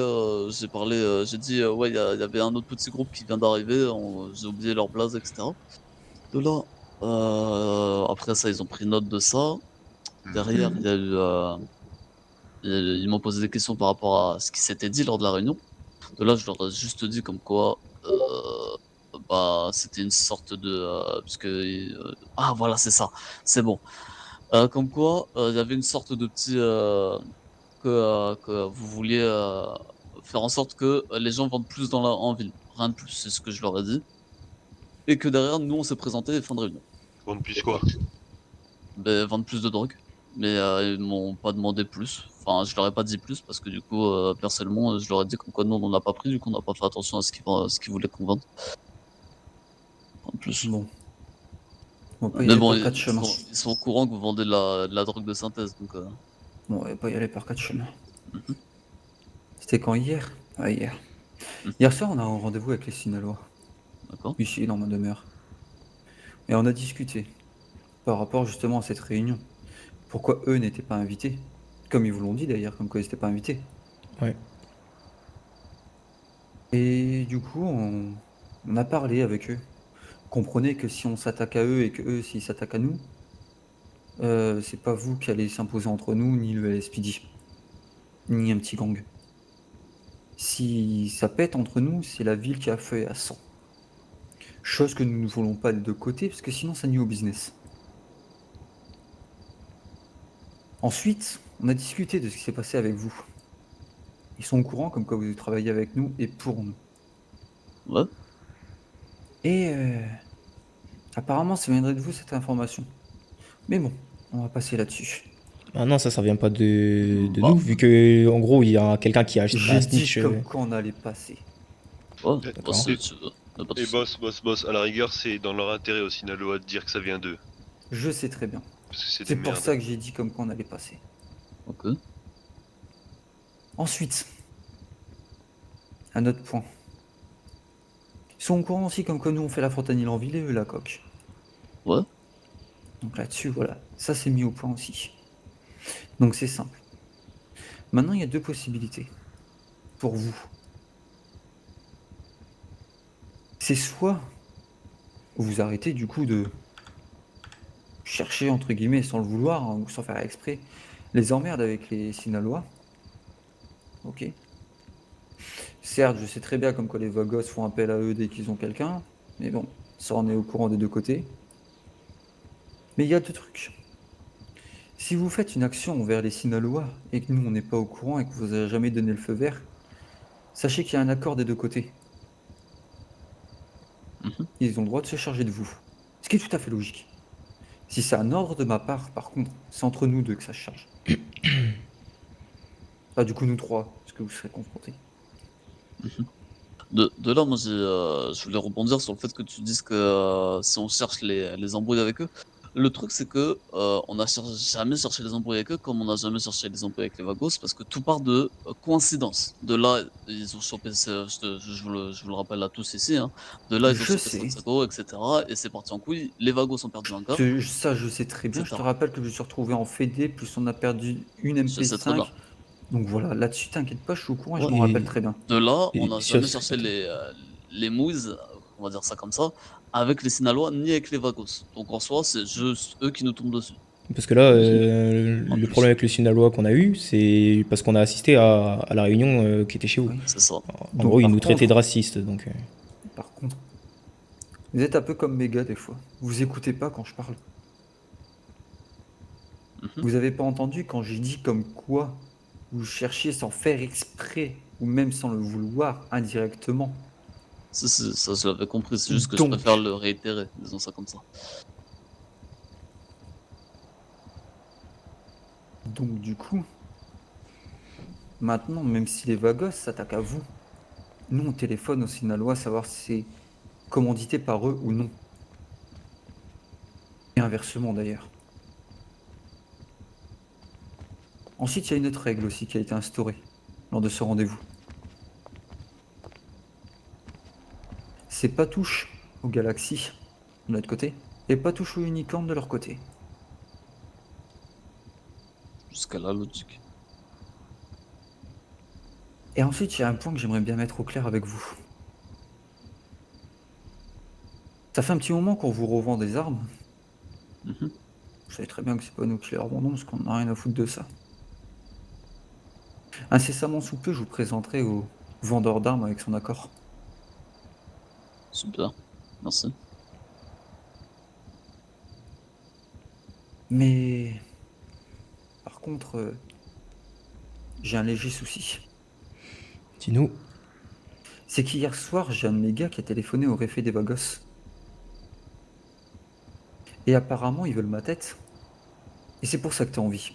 j'ai dit, ouais, il y avait un autre petit groupe qui vient d'arriver, j'ai oublié leur blaze, etc. De là, après ça, ils ont pris note de ça. Derrière, il y a eu, ils m'ont posé des questions par rapport à ce qui s'était dit lors de la réunion. De là, je leur ai juste dit comme quoi, bah, c'était une sorte de, ah voilà, c'est ça, c'est bon. Comme quoi, il y avait une sorte de petit, que vous vouliez faire en sorte que les gens vendent plus en ville. Rien de plus, c'est ce que je leur ai dit. Et que derrière, nous, on s'est présenté fin de réunion. Bon, de plus quoi? Ben, vendre plus de drogue. Mais ils m'ont pas demandé plus. Enfin, je leur ai pas dit plus parce que du coup, personnellement, je leur ai dit comme quoi nous, on n'en a pas pris. Du coup, on n'a pas fait attention à ce qu'ils voulaient qu'on vende. En plus. Bon. On va pas y Mais aller bon, par quatre chemins. ils sont au courant que vous vendez de la drogue de synthèse. Donc, Bon, on va pas y aller par quatre chemins. mhm, C'était quand hier? Ah, hier. mhm, Hier soir, on a un rendez-vous avec les Sinalois, d'accord. ici dans ma demeure. Et on a discuté par rapport justement à cette réunion. Pourquoi eux n'étaient pas invités? Comme ils vous l'ont dit d'ailleurs, comme quoi ils n'étaient pas invités. Ouais. Et du coup, on a parlé avec eux. Comprenez que si on s'attaque à eux et que eux, s'ils s'attaquent à nous, c'est pas vous qui allez s'imposer entre nous, ni le LSPD, ni un petit gang. Si ça pète entre nous, c'est la ville qui a feu à sang. Chose que nous ne voulons pas de côté, parce que sinon ça nuit au business. Ensuite, on a discuté de ce qui s'est passé avec vous. Ils sont au courant comme quoi vous travaillez avec nous et pour nous. Ouais. Et apparemment, ça viendrait de vous cette information. Mais bon, on va passer là-dessus. Ah non, ça vient pas de Bah, nous, vu que en gros, il y a quelqu'un qui a acheté J'ai un dit snitch. comme quoi on allait passer. ouais, D'accord. bah, si tu veux. Y a pas de Et souci. boss, à la rigueur, c'est dans leur intérêt aussi, Sinaloa, de dire que ça vient d'eux. Je sais très bien. Parce que c'est des C'est pour merdes. ça que j'ai dit comme quoi on allait passer. Ok. Ensuite, un autre point. Ils sont au courant aussi comme quoi nous on fait la Fontanille en ville et eux la coque. Ouais. Donc là-dessus, voilà, ça c'est mis au point aussi. Donc c'est simple. Maintenant, il y a deux possibilités pour vous. C'est soit vous arrêtez du coup de chercher, entre guillemets, sans le vouloir, hein, ou sans faire exprès, les emmerdes avec les Sinalois. Ok. Certes, je sais très bien comme quoi les Vagos font appel à eux dès qu'ils ont quelqu'un, mais bon, ça on est au courant des deux côtés. Mais il y a deux trucs. Si vous faites une action envers les Sinalois et que nous on n'est pas au courant et que vous n'avez jamais donné le feu vert, sachez qu'il y a un accord des deux côtés. Mhm. Ils ont le droit de se charger de vous. Ce qui est tout à fait logique. Si c'est un ordre de ma part, par contre, c'est entre nous deux que ça se charge. Ah, du coup, nous trois, parce que vous serez confrontés. De là, moi, je voulais rebondir sur le fait que tu dises que si on cherche les embrouilles avec eux, le truc, c'est que on n'a jamais cherché les embrouilles avec eux, comme on n'a jamais cherché les embrouilles avec les Vagos, parce que tout part de coïncidence. De là, ils ont chopé, je vous le rappelle à tous ici, hein, de là, ils ont Je chopé sais. Santiago, etc. Et c'est parti en couille. Les Vagos ont perdu un gars, Ça, je sais très bien. Je te etc. rappelle que je me suis retrouvé en Fédé, plus on a perdu une Je sais très bien. MP5. Donc voilà, là-dessus, t'inquiète pas, je suis au courant et je Ouais. m'en rappelle Et, très bien. De là, on et n'a sur- jamais cherché les mouses, on va dire ça comme ça, avec les Sinalois ni avec les Vagos. Donc en soi, c'est juste eux qui nous tombent dessus. Parce que là, En le plus. problème avec le Sinalois qu'on a eu, c'est parce qu'on a assisté à la réunion qui était chez vous. Oui. C'est ça. En Donc, gros, ils par nous traitaient de contre- racistes. Donc, Par contre, vous êtes un peu comme mes gars des fois. Vous écoutez pas quand je parle. Mhm. Vous avez pas entendu quand j'ai dit comme quoi vous cherchiez sans faire exprès ou même sans le vouloir indirectement. Ça, je l'avais compris, c'est juste que je Donc, préfère le réitérer, disons ça comme ça. donc du coup, maintenant, même si les Vagos s'attaquent à vous, nous on téléphone au Sinalois savoir si c'est commandité par eux ou non. Et inversement d'ailleurs. Ensuite, il y a une autre règle aussi qui a été instaurée lors de ce rendez-vous. C'est pas touche aux galaxies de notre côté et pas touche aux unicornes de leur côté. Jusqu'à la logique. Et ensuite, il y a un point que j'aimerais bien mettre au clair avec vous. Ça fait un petit moment qu'on vous revend des armes. Mhm. Vous savez très bien que c'est pas nous qui les revendons parce qu'on n'a rien à foutre de ça. Incessamment sous peu, je vous présenterai au vendeur d'armes avec son accord. Super, merci. Mais par contre, j'ai un léger souci. dis-nous. C'est qu'hier soir, j'ai un de mes gars qui a téléphoné au réfé des Vagos. Et apparemment, ils veulent ma tête. Et c'est pour ça que t'es en vie.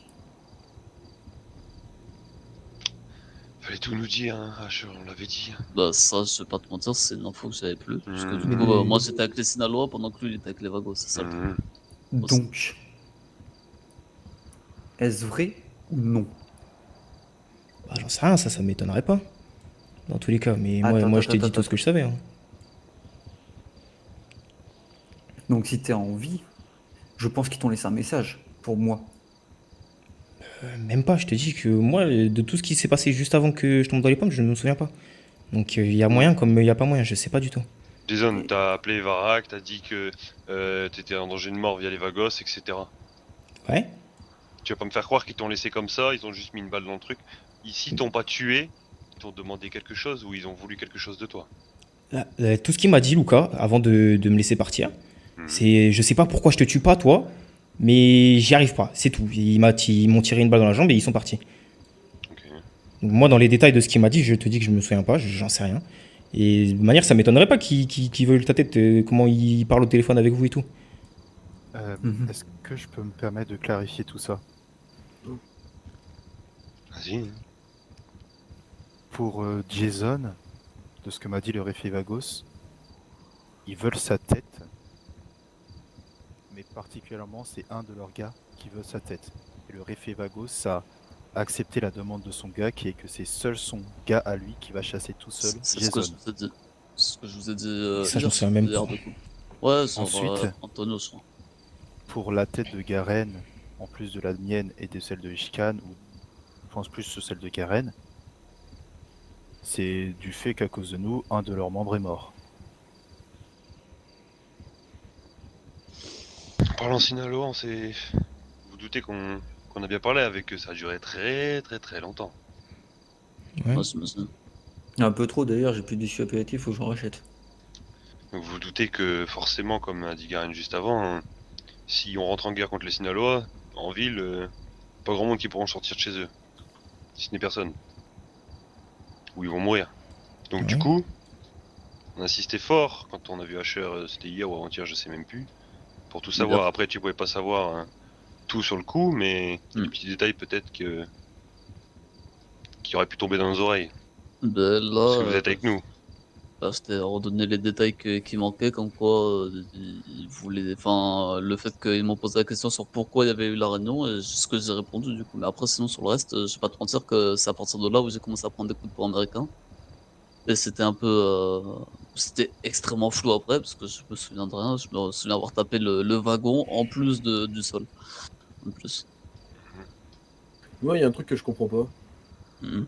Fallait tout nous dire, hein, Asher, on l'avait dit. Bah ça, je vais pas te mentir, c'est une info que j'avais plus. Parce que du Mhm. coup, moi j'étais avec les Sinalois pendant que lui il était avec les Vagos, c'est ça le truc. Mhm. Donc, est-ce vrai ou non? Bah, j'en sais rien, ça m'étonnerait pas. Dans tous les cas, mais moi, Attends, moi je t'ai attends, dit tout ce que je savais. Hein. Donc si t'es en vie, je pense qu'ils t'ont laissé un message pour moi. Même pas, je te dis que moi, de tout ce qui s'est passé juste avant que je tombe dans les pommes, je ne me souviens pas. Donc il y a moyen comme il n'y a pas moyen, je sais pas du tout. Jason, t'as appelé Varak, t'as dit que t'étais en danger de mort via les Vagos, etc. Ouais. Tu vas pas me faire croire qu'ils t'ont laissé comme ça, ils ont juste mis une balle dans le truc. Ici, ils t'ont pas tué, ils t'ont demandé quelque chose ou ils ont voulu quelque chose de toi. Là, tout ce qu'il m'a dit, Lucas, avant de me laisser partir, Mhm. c'est je sais pas pourquoi je te tue pas, toi, mais j'y arrive pas, c'est tout. Ils m'ont tiré une balle dans la jambe et ils sont partis. Ok. Donc, moi, dans les détails de ce qu'il m'a dit, je te dis que je me souviens pas, j'en sais rien. Et de manière, ça m'étonnerait pas qu'ils veulent ta tête, comment ils parlent au téléphone avec vous et tout. Mhm. Est-ce que je peux me permettre de clarifier tout ça? Vas-y. Pour Jason, de ce que m'a dit le réfé Vagos, ils veulent sa tête, mais particulièrement c'est un de leurs gars qui veut sa tête. Et le réfé Vagos a accepté la demande de son gars qui est que c'est seul son gars à lui qui va chasser tout seul C'est ce que je Jason. vous ai dit. C'est ce que je vous ai dit Ça, j'en hier, sais même hier pas. du coup. Ouais, sur Ensuite, Antonio, je crois. pour la tête de Garen, en plus de la mienne et de celle de Ishkan, ou je pense plus sur celle de Garen, c'est du fait qu'à cause de nous, un de leurs membres est mort. Parlant Sinaloa, c'est. Vous doutez qu'on a bien parlé avec eux, ça a duré très très très longtemps. Ouais. Ouais, j'imagine. Un peu trop d'ailleurs, j'ai plus d'issue apéritif, faut que j'en rachète. Donc vous doutez que forcément, comme a dit Garen juste avant, hein, si on rentre en guerre contre les Sinaloa, en ville, pas grand monde qui pourront sortir de chez eux. Si ce n'est personne. Ou ils vont mourir. Donc du Ouais. coup, on a insisté fort quand on a vu Asher, c'était hier ou avant-hier, je sais même plus, pour tout savoir. Hier. Après, tu pouvais pas savoir hein, tout sur le coup, mais il y a des petits détails peut-être qui auraient pu tomber dans nos oreilles. Ben Parce là, que vous êtes avec nous. là, c'était redonner les détails qui manquaient, comme quoi ils voulaient. Enfin, le fait qu'ils m'ont posé la question sur pourquoi il y avait eu la réunion, et c'est ce que j'ai répondu du coup. Mais après, sinon, sur le reste, je vais pas te mentir que c'est à partir de là où j'ai commencé à prendre des coups de poing américains. Et c'était un peu. C'était extrêmement flou après, parce que je me souviens de rien. Je me souviens avoir tapé le wagon en plus du sol. En plus. Moi, il y a un truc que je comprends pas. Mhm.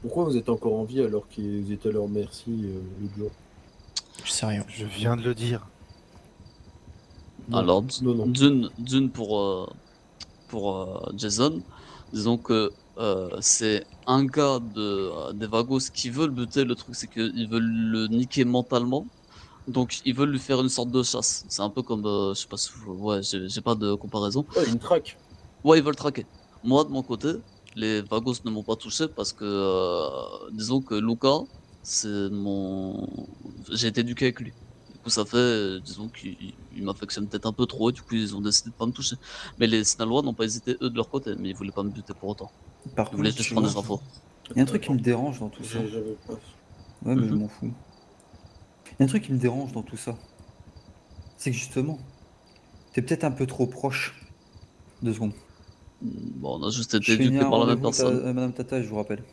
Pourquoi vous êtes encore en vie alors qu'ils étaient à leur merci l'autre jour? Je sais rien. Je viens de le dire. Non, Alors, non. d'une pour Jason, disons que c'est un gars des Vagos qui veulent buter. Le truc, c'est qu'ils veulent le niquer mentalement. Donc, ils veulent lui faire une sorte de chasse. C'est un peu comme, je sais pas si ouais, j'ai pas de comparaison. Ouais, une traque. Ouais, ils veulent traquer. Moi, de mon côté, les Vagos ne m'ont pas touché parce que, disons que Luca, c'est mon. J'ai été éduqué avec lui. Du coup, ça fait, disons qu'il m'affectionne peut-être un peu trop et du coup, ils ont décidé de pas me toucher. Mais les Sinalois n'ont pas hésité, eux, de leur côté, mais ils voulaient pas me buter pour autant. Par Ils voulaient contre, juste tu prendre vois, des infos. il y a un truc qui me dérange dans tout ça. J'avais pas. Ouais, mais je Mhm. m'en fous. Il y a un truc qui me dérange dans tout ça. C'est que justement, t'es peut-être un peu trop proche. 2 secondes. Bon, on a juste Je été finis éduqués un par la même rendez-vous personne. Madame Tata, je vous rappelle.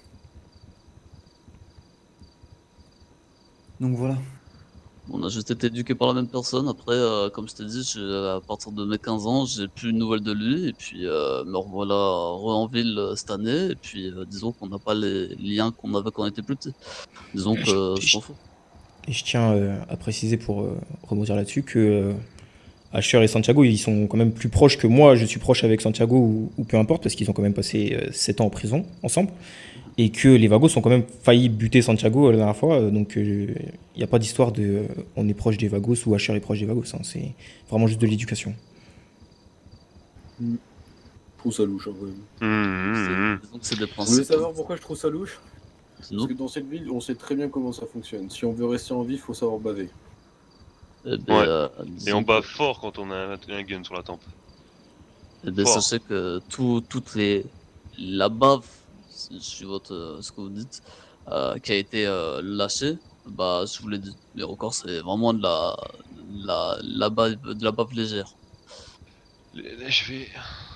Donc voilà. On a juste été éduqués par la même personne. Après, comme je t'ai dit, à partir de mes 15 ans, j'ai plus de nouvelles de lui. Et puis, me revoilà en ville cette année. Et puis, disons qu'on n'a pas les liens qu'on avait quand on était plus petit. Disons que je m'en fous. Et je tiens à préciser pour rebondir là-dessus que Asher et Santiago, ils sont quand même plus proches que moi. Je suis proche avec Santiago ou peu importe, parce qu'ils ont quand même passé 7 ans en prison ensemble. Et que les Vagos ont quand même failli buter Santiago la dernière fois. Donc il n'y a pas d'histoire de on est proche des Vagos ou Asher est proche des Vagos. Hein. C'est vraiment juste de l'éducation. Je trouve ça louche, en vrai. Disons que c'est des Vous principes. voulez savoir pourquoi je trouve ça louche? Sinon, Parce que dans cette ville, on sait très bien comment ça fonctionne. Si on veut rester en vie, il faut savoir baver. eh ben, Ouais. Et disons on bat que- fort quand on a un gun sur la tempe. eh ben, fort. sachez que toutes la bave, si je suis ce que vous dites, qui a été lâchée, bah, je vous l'ai dit, les records, c'est vraiment de la bave légère. Je vais.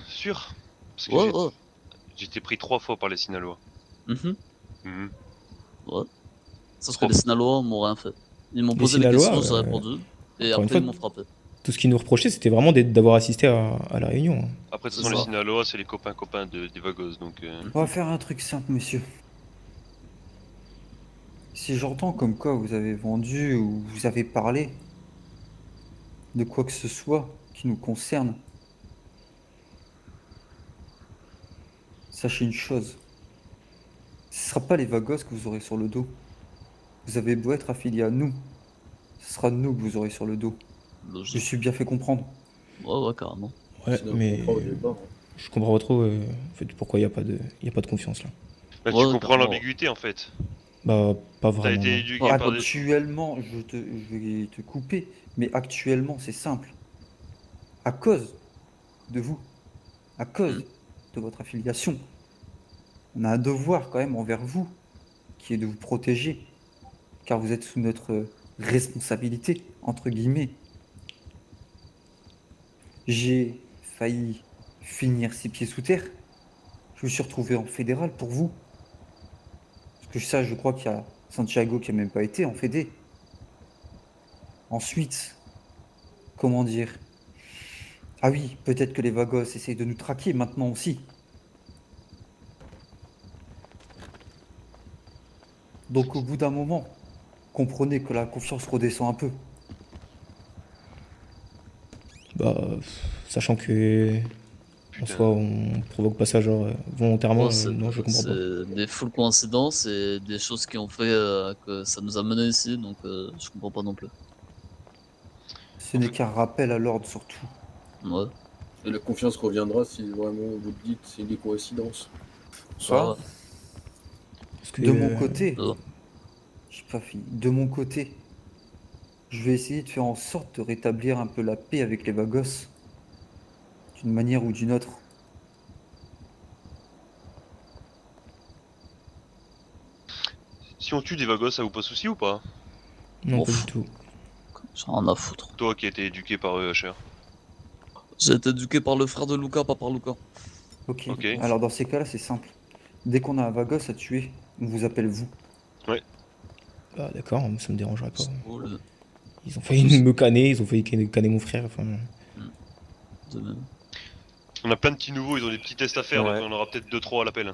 Sûr. Parce que Ouais, ouais. j'ai été pris 3 fois par les Sinaloa. Mhm. Mhm. Ouais. Sauf que Trop. les Sinaloa m'ont rien fait. Ils m'ont Les posé des Sinaloa, questions, j'ai répondu, et encore une après fois, ils m'ont frappé. tout ce qu'ils nous reprochaient, c'était vraiment d'avoir assisté à la réunion. Hein. Après, de toute C'est façon, les ça. Sinaloa, c'est les copains des Vagos. Donc, On va faire un truc simple, monsieur. Si j'entends comme quoi vous avez vendu ou vous avez parlé de quoi que ce soit qui nous concerne, sachez une chose. Ce ne sera pas les Vagos que vous aurez sur le dos. Vous avez beau être affilié à nous, ce sera nous que vous aurez sur le dos. Je Logique. suis bien fait comprendre. Ouais, carrément. Ouais, Sinon, on mais comprend au départ, hein. je comprends pas trop en fait, pourquoi il n'y a pas de confiance là. bah, Ouais, tu comprends carrément. l'ambiguïté en fait. Bah, pas T'as vraiment. été non. éduqué par des. Actuellement, je vais te couper, mais actuellement, c'est simple. À cause de vous, à cause de votre affiliation, on a un devoir quand même envers vous, qui est de vous protéger, car vous êtes sous notre responsabilité, entre guillemets. J'ai failli finir 6 pieds sous terre. Je me suis retrouvé en fédéral pour vous. Parce que ça, je crois qu'il y a Santiago qui a même pas été en fédé. Ensuite, comment dire? Ah oui, peut-être que les Vagos essayent de nous traquer maintenant aussi. Donc au bout d'un moment, comprenez que la confiance redescend un peu. Bah, sachant que en Putain. soi, on provoque pas ça genre volontairement, Bon, non, je comprends pas. c'est des full coïncidences et des choses qui ont fait que ça nous a menés ici, donc je comprends pas non plus. Ce n'est qu'un rappel à l'ordre surtout. Ouais, Et la confiance reviendra si vraiment vous dites c'est des coïncidences. bah ouais. Parce que De mon côté, Euh, j'ai pas fini. De mon côté, je vais essayer de faire en sorte de rétablir un peu la paix avec les Vagos, d'une manière ou d'une autre. Si on tue des Vagos, ça vous pose souci ou pas? non, bon, pas du tout. j'en ai rien à foutre. Toi qui as été éduqué par HR. J'ai été éduqué par le frère de Luca, pas par Luca. Ok. Ok. Alors dans ces cas-là, c'est simple. Dès qu'on a un Vagos à tuer, on vous appelle vous. Bah d'accord, ça me dérangerait pas. C'est cool. Ils ont failli me canner, ils ont failli canner mon frère. Enfin, De même. On a plein de petits nouveaux, ils ont des petits tests à faire, Ouais. donc on aura peut-être 2-3 à l'appel.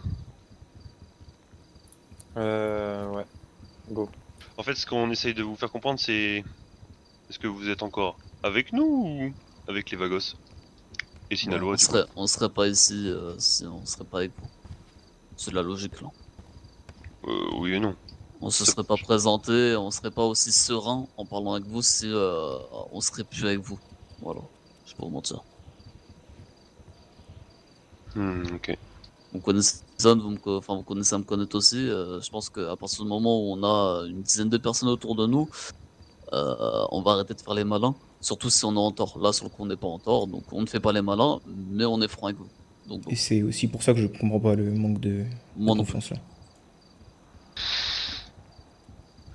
Ouais. Go. En fait, ce qu'on essaye de vous faire comprendre, c'est... Est-ce que vous êtes encore avec nous ou avec les Vagos? Et Sinaloa, du coup. On serait pas ici si on serait pas avec vous. C'est de la logique là. Oui et non. On se Ça- serait pas présenté, on serait pas aussi serein en parlant avec vous si on serait plus avec vous. Voilà, je peux vous mentir. Ok. Vous connaissez Zone, enfin vous connaissez à me connaître aussi. Je pense qu'à partir du moment où on a une dizaine de personnes autour de nous, on va arrêter de faire les malins. Surtout si on est en tort. Là, sur le coup, on n'est pas en tort, donc on ne fait pas les malins, mais on est franc avec vous. Donc bon, et c'est aussi pour ça que je comprends pas le manque de moi non plus. confiance là.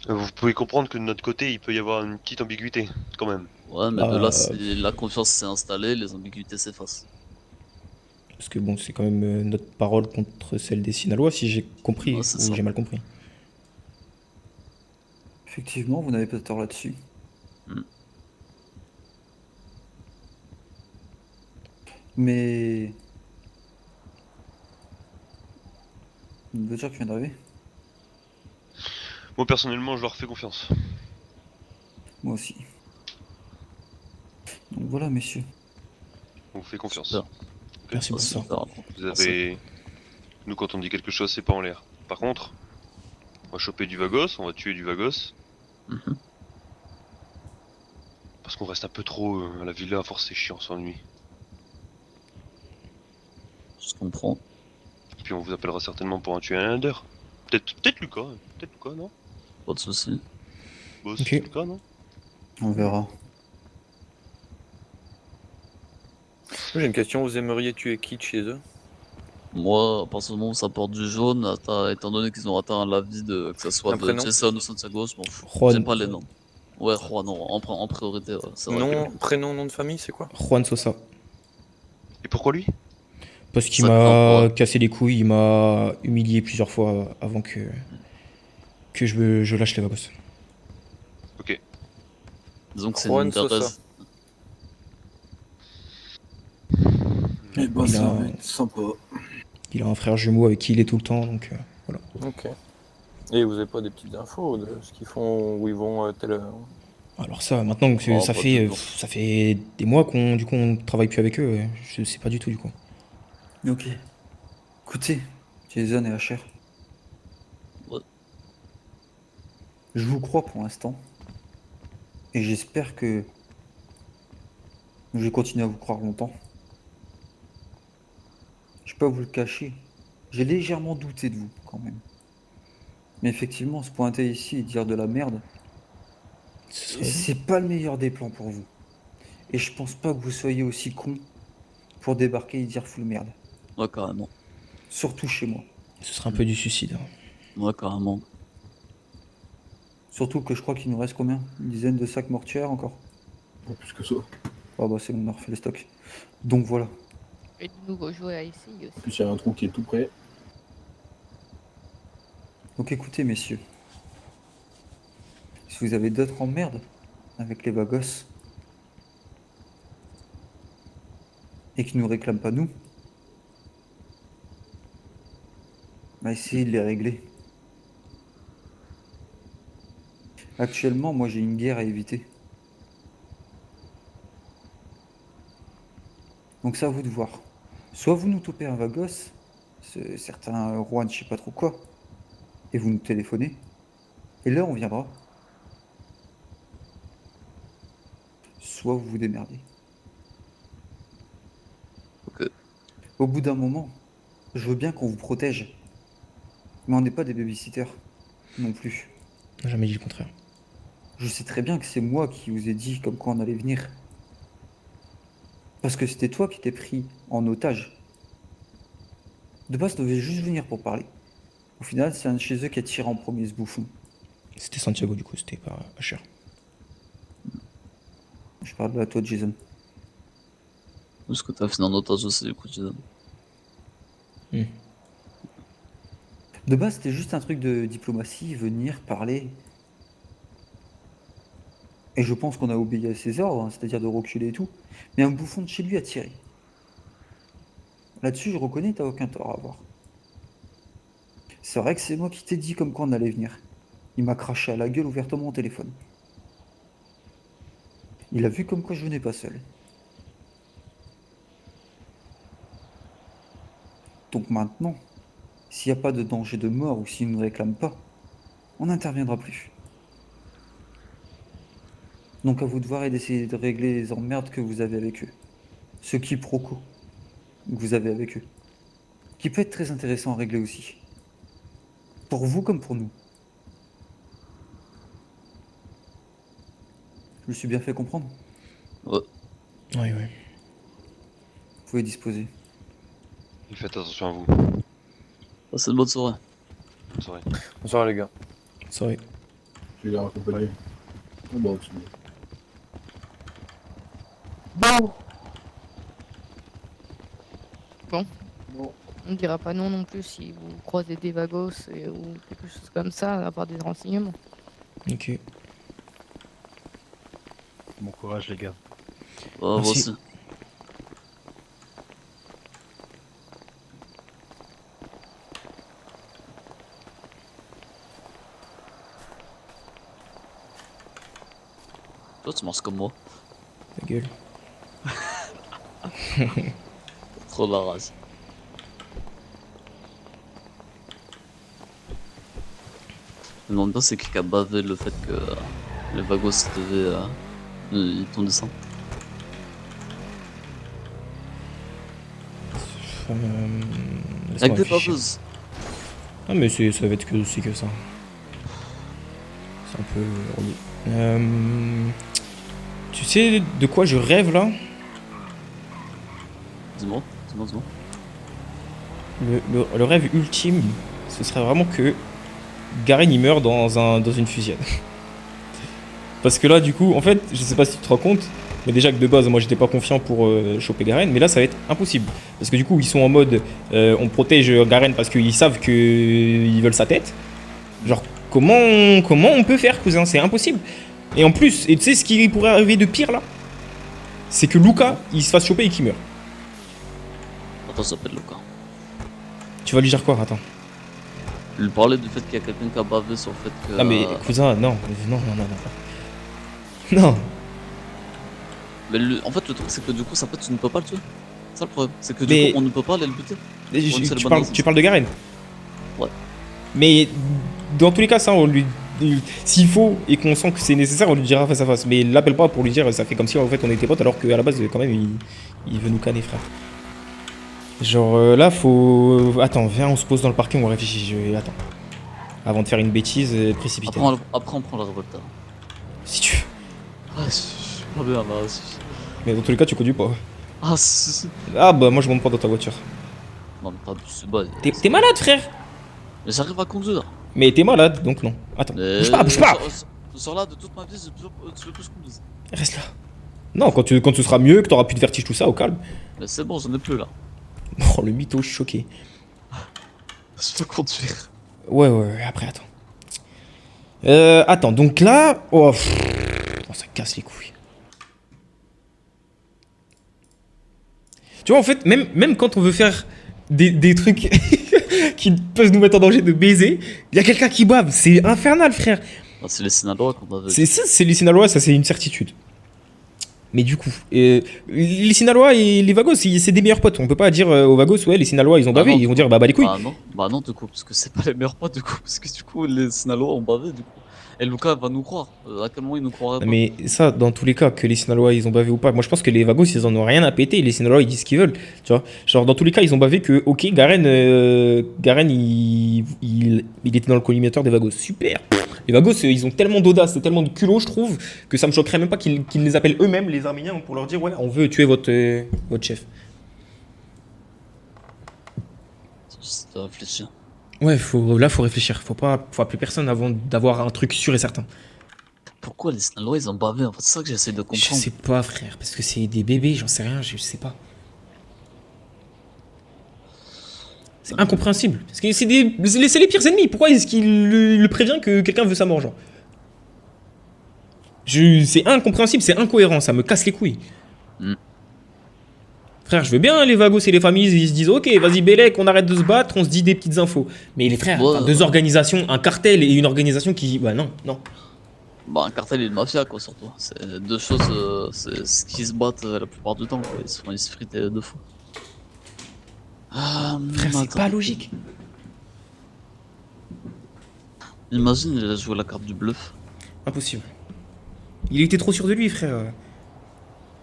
Vous pouvez comprendre que de notre côté, il peut y avoir une petite ambiguïté, quand même. Ouais, mais de là, Bah, si la confiance s'est installée, les ambiguïtés s'effacent. Parce que bon, c'est quand même notre parole contre celle des Sinalois, si j'ai compris Ouais, c'est ou ça. j'ai mal compris. Effectivement, vous n'avez pas tort là-dessus. Hmm. Mais... Une voiture qui vient d'arriver. Moi, personnellement, je leur fais confiance. Moi aussi. Donc voilà, messieurs. On vous fait confiance. Super. Merci Ah, pour ça. super. Vous avez... Nous, quand on dit quelque chose, c'est pas en l'air. Par contre, on va choper du Vagos, on va tuer du Vagos. Mhm. Parce qu'on reste un peu trop à la villa, à force c'est chiant, on s'ennuie. Je comprends. Puis on vous appellera certainement pour en tuer un d'heure. Peut-être Lucas, non? Pas de soucis. Boss, Ok. Lucas, non? On verra. J'ai une question, vous aimeriez tuer qui de chez eux? Moi, à partir du moment où ça porte du jaune, étant donné qu'ils ont atteint la vie de, que ce soit Un de prénom? Jason ou Santiago, je m'en fous. Juan. J'aime pas les noms. Ouais, Juan, non, en priorité, ouais, c'est vrai. Nom, prénom, nom de famille, c'est quoi? Juan Sosa. Et pourquoi lui? Parce qu'il Ça m'a dépend, cassé les couilles, il m'a humilié plusieurs fois avant que je lâche les Vagos. Ok. Disons que c'est Juan une Sosa. thèse. Eh ben, Il ça a- va être sympa. Il a un frère jumeau avec qui il est tout le temps, donc voilà. Ok. Et vous avez pas des petites infos de ce qu'ils font, où ils vont telle heure? Alors ça, maintenant que Oh, ça pas fait toujours. ça fait des mois qu'on travaille plus avec eux, je sais pas du tout du coup. Ok. Écoutez, Jason et HR. Ouais. Je vous crois pour l'instant. Et j'espère que je vais continuer à vous croire longtemps. Je peux pas vous le cacher. J'ai légèrement douté de vous quand même. Mais effectivement, se pointer ici et dire de la merde, Ce serait- c'est pas le meilleur des plans pour vous. Et je pense pas que vous soyez aussi con pour débarquer et dire full merde. Ouais, carrément. Surtout chez moi. Ce serait un peu du suicide. Ouais, carrément. Surtout que je crois qu'il nous reste combien? Une dizaine de sacs mortuaires encore? Pas plus que ça. Ah bah c'est bon, on a refait les stocks. Donc voilà. Et de nouveau jouer à ici En aussi. plus, il y a un trou qui est tout près. Donc écoutez, messieurs. Si vous avez d'autres emmerdes avec les Vagos et qui nous réclament pas nous, bah essayez de les régler. Actuellement, moi j'ai une guerre à éviter. Donc c'est à vous de voir. Soit vous nous topez un Vagos, certains rois de je sais pas trop quoi, et vous nous téléphonez, et là on viendra. Soit vous vous démerdez. Ok. Au bout d'un moment, je veux bien qu'on vous protège, mais on n'est pas des babysitters non plus. J'ai jamais dit le contraire. Je sais très bien que c'est moi qui vous ai dit comme quoi on allait venir. Parce que c'était toi qui t'es pris en otage. De base, tu devais juste venir pour parler. Au final, c'est un de chez eux qui a tiré en premier ce bouffon. C'était Santiago, du coup, c'était pas Asher. Je parle à toi, Jason. Est-ce que t'as fini en otage aussi, du coup, Jason? De base, c'était juste un truc de diplomatie, venir, parler. Et je pense qu'on a obéi à ses ordres, hein, c'est-à-dire de reculer et tout. Mais un bouffon de chez lui a tiré. Là-dessus, je reconnais, t'as aucun tort à avoir. C'est vrai que c'est moi qui t'ai dit comme quoi on allait venir. Il m'a craché à la gueule ouvertement au téléphone. Il a vu comme quoi je venais pas seul. Donc maintenant, s'il n'y a pas de danger de mort ou s'il ne nous réclame pas, on n'interviendra plus. Donc à vous de voir et d'essayer de régler les emmerdes que vous avez avec eux. Ce quiproquo que vous avez avec eux. Qui peut être très intéressant à régler aussi. Pour vous comme pour nous. Je me suis bien fait comprendre? Ouais. Oui. Vous pouvez disposer. Et faites attention à vous. Passez une bonne soirée. Bonne soirée. Bonsoir les gars. Sorry. Je vais les raccompagner. Oh, bah, tu... On ne dira pas non plus si vous croisez des Vagos ou quelque chose comme ça, à avoir des renseignements. Ok. Bon courage les gars. Moi Merci. aussi. Toi, tu marches comme moi. Ta gueule. Trop la race. Je me demande pas c'est qui a bavé le fait que les Vagos devaient ils t'ont dit ça. Laisse-moi Avec des réfléchir. baveuses. Ah mais ça va être que c'est que ça. C'est un peu relié. Tu sais de quoi je rêve là? Dis-moi. Le rêve ultime, ce serait vraiment que Garen il meurt dans une fusillade. Parce que là du coup, en fait, je sais pas si tu te rends compte, mais déjà que de base moi j'étais pas confiant pour choper Garen, mais là ça va être impossible. Parce que du coup ils sont en mode on protège Garen parce qu'ils savent qu'ils veulent sa tête. Genre comment on peut faire, cousin? C'est impossible. Et en plus, et tu sais ce qui pourrait arriver de pire là? C'est que Luca il se fasse choper et qu'il meurt. Attends, ça s'appelle Luca. Tu vas lui dire quoi? Attends. Lui parler du fait qu'il y a quelqu'un qui a bavé sur le fait que. Ah mais cousin, non. Non. Mais en fait, le truc c'est que du coup, ça peut, tu ne peux pas le tuer. C'est ça le problème. C'est que Mais- du coup, on ne peut pas aller le buter. Tu parles de Garen? Ouais. Mais dans tous les cas, ça, on lui. S'il faut et qu'on sent que c'est nécessaire, on lui dira face à face. Mais l'appelle pas pour lui dire ça fait comme si en fait on était potes alors qu'à la base, quand même, il veut nous canner, frère. Genre là, faut. Attends, viens, on se pose dans le parking, on réfléchit. Attends. Avant de faire une bêtise précipitée. Après, on prend la révolte. Si tu veux. Ah, je suis pas bien là. Mais dans tous les cas, tu conduis pas. Ah, si. Ah bah, moi je monte pas dans ta voiture. Non, mais pas c'est bas. T'es malade, frère? Mais j'arrive à conduire. Mais t'es malade, donc non. Attends. Bouge pas, bouge pas! Sur là, de toute ma vie, je veux plus conduire. Reste là. Non, quand ce sera mieux, que t'auras plus de vertige, tout ça, au calme. Mais c'est bon, j'en ai plus là. Oh, le mytho, je suis choqué. Je peux conduire. Ouais, après, attends. Attends, donc là... Oh, ça casse les couilles. Tu vois, en fait, même quand on veut faire des trucs qui peuvent nous mettre en danger de baiser, il y a quelqu'un qui bave. C'est infernal, frère. Ah, c'est les Sinalois qu'on avait. C'est les Sinalois, ça c'est une certitude. Mais du coup, les Sinalois et les Vagos, c'est des meilleurs potes. On peut pas dire aux Vagos, ouais, les Sinalois ils ont bavé. non. Ils vont dire, bah les couilles. Bah non, du coup, parce que c'est pas les meilleurs potes, du coup. Parce que du coup, les Sinalois ont bavé, du coup. Et Lucas va nous croire. À quel moment il nous croirait pas? Mais ça, dans tous les cas, que les Sinalois ils ont bavé ou pas, moi je pense que les Vagos ils en ont rien à péter. Les Sinalois ils disent ce qu'ils veulent. Tu vois, genre dans tous les cas, ils ont bavé que, ok, Garen, il était dans le collimateur des Vagos. Super. Les Vagos ils ont tellement d'audace, tellement de culot, je trouve, que ça me choquerait même pas qu'ils les appellent eux-mêmes, les Arméniens, pour leur dire, ouais, on veut tuer votre chef. Juste réfléchir. Ouais, faut réfléchir. Faut appeler personne avant d'avoir un truc sûr et certain. Pourquoi les Sinalois ils ont bavé en fait? C'est ça que j'essaie de comprendre. Je sais pas, frère, parce que c'est des bébés, j'en sais rien, je sais pas. C'est incompréhensible. Parce que c'est les pires ennemis. Pourquoi est-ce qu'il le prévient que quelqu'un veut sa mort, genre? C'est incompréhensible, c'est incohérent, ça me casse les couilles. Frère, je veux bien les Vagos et les familles, ils se disent ok, vas-y Bélec, on arrête de se battre, on se dit des petites infos. Mais les frères, deux organisations, un cartel et une organisation qui... Bah non. Bah un cartel et une mafia quoi surtout. C'est deux choses c'est ce qui se battent la plupart du temps quoi. Ils se fritent deux fois. Frère, c'est pas logique. Imagine il a joué la carte du bluff. Impossible. Il était trop sûr de lui, frère.